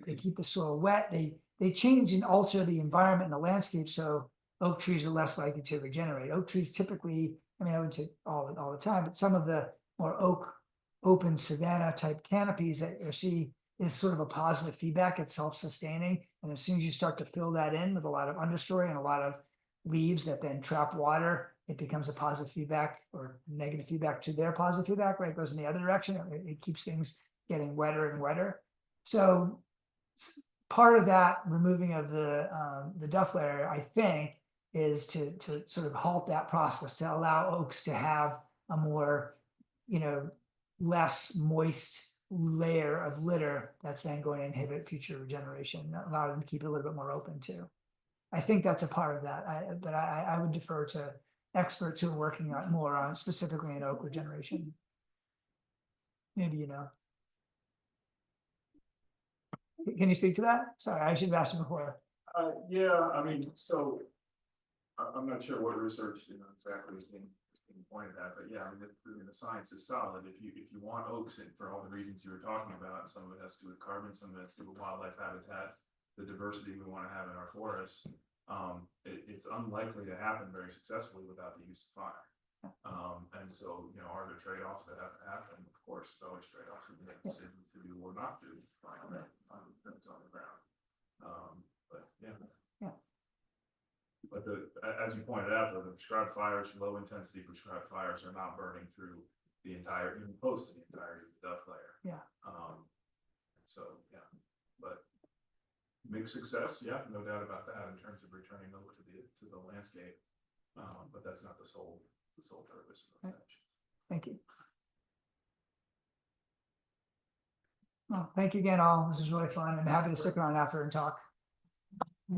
they keep the soil wet. They change and alter the environment and the landscape, so oak trees are less likely to regenerate. Oak trees typically, I mean, I wouldn't say all the time, but some of the more open savanna type canopies that you see is sort of a positive feedback. It's self-sustaining, and as soon as you start to fill that in with a lot of understory and a lot of leaves that then trap water, it becomes a positive feedback or negative feedback to their positive feedback, right? It goes in the other direction. It keeps things getting wetter and wetter. So part of that removing of the duff layer, I think, is to sort of halt that process, to allow oaks to have a more, less moist layer of litter that's then going to inhibit future regeneration, allow them to keep it a little bit more open too. I think that's a part of that, but I would defer to experts who are working on more on specifically in oak regeneration. Maybe Can you speak to that? Sorry, I should have asked you before. Yeah, I mean, so I'm not sure what research exactly is being pointed at, but yeah, I mean, the science is solid. If you want oaks, and for all the reasons you were talking about, some of it has to do with carbon, some of it has to do with wildlife habitat, the diversity we want to have in our forests. It's unlikely to happen very successfully without the use of fire. And so, are there trade-offs that have to happen? Of course, there's always trade-offs. We make decisions to do or not do on the ground. But yeah. But as you pointed out, the prescribed fires, low intensity prescribed fires, are not burning through the entire, even close to the entirety of the duff layer. Yeah. So yeah, but big success, yeah, no doubt about that, in terms of returning over to the landscape. But that's not the sole purpose of those actions. Thank you. Well, thank you again, all. This is really fun. I'm happy to stick around after and talk.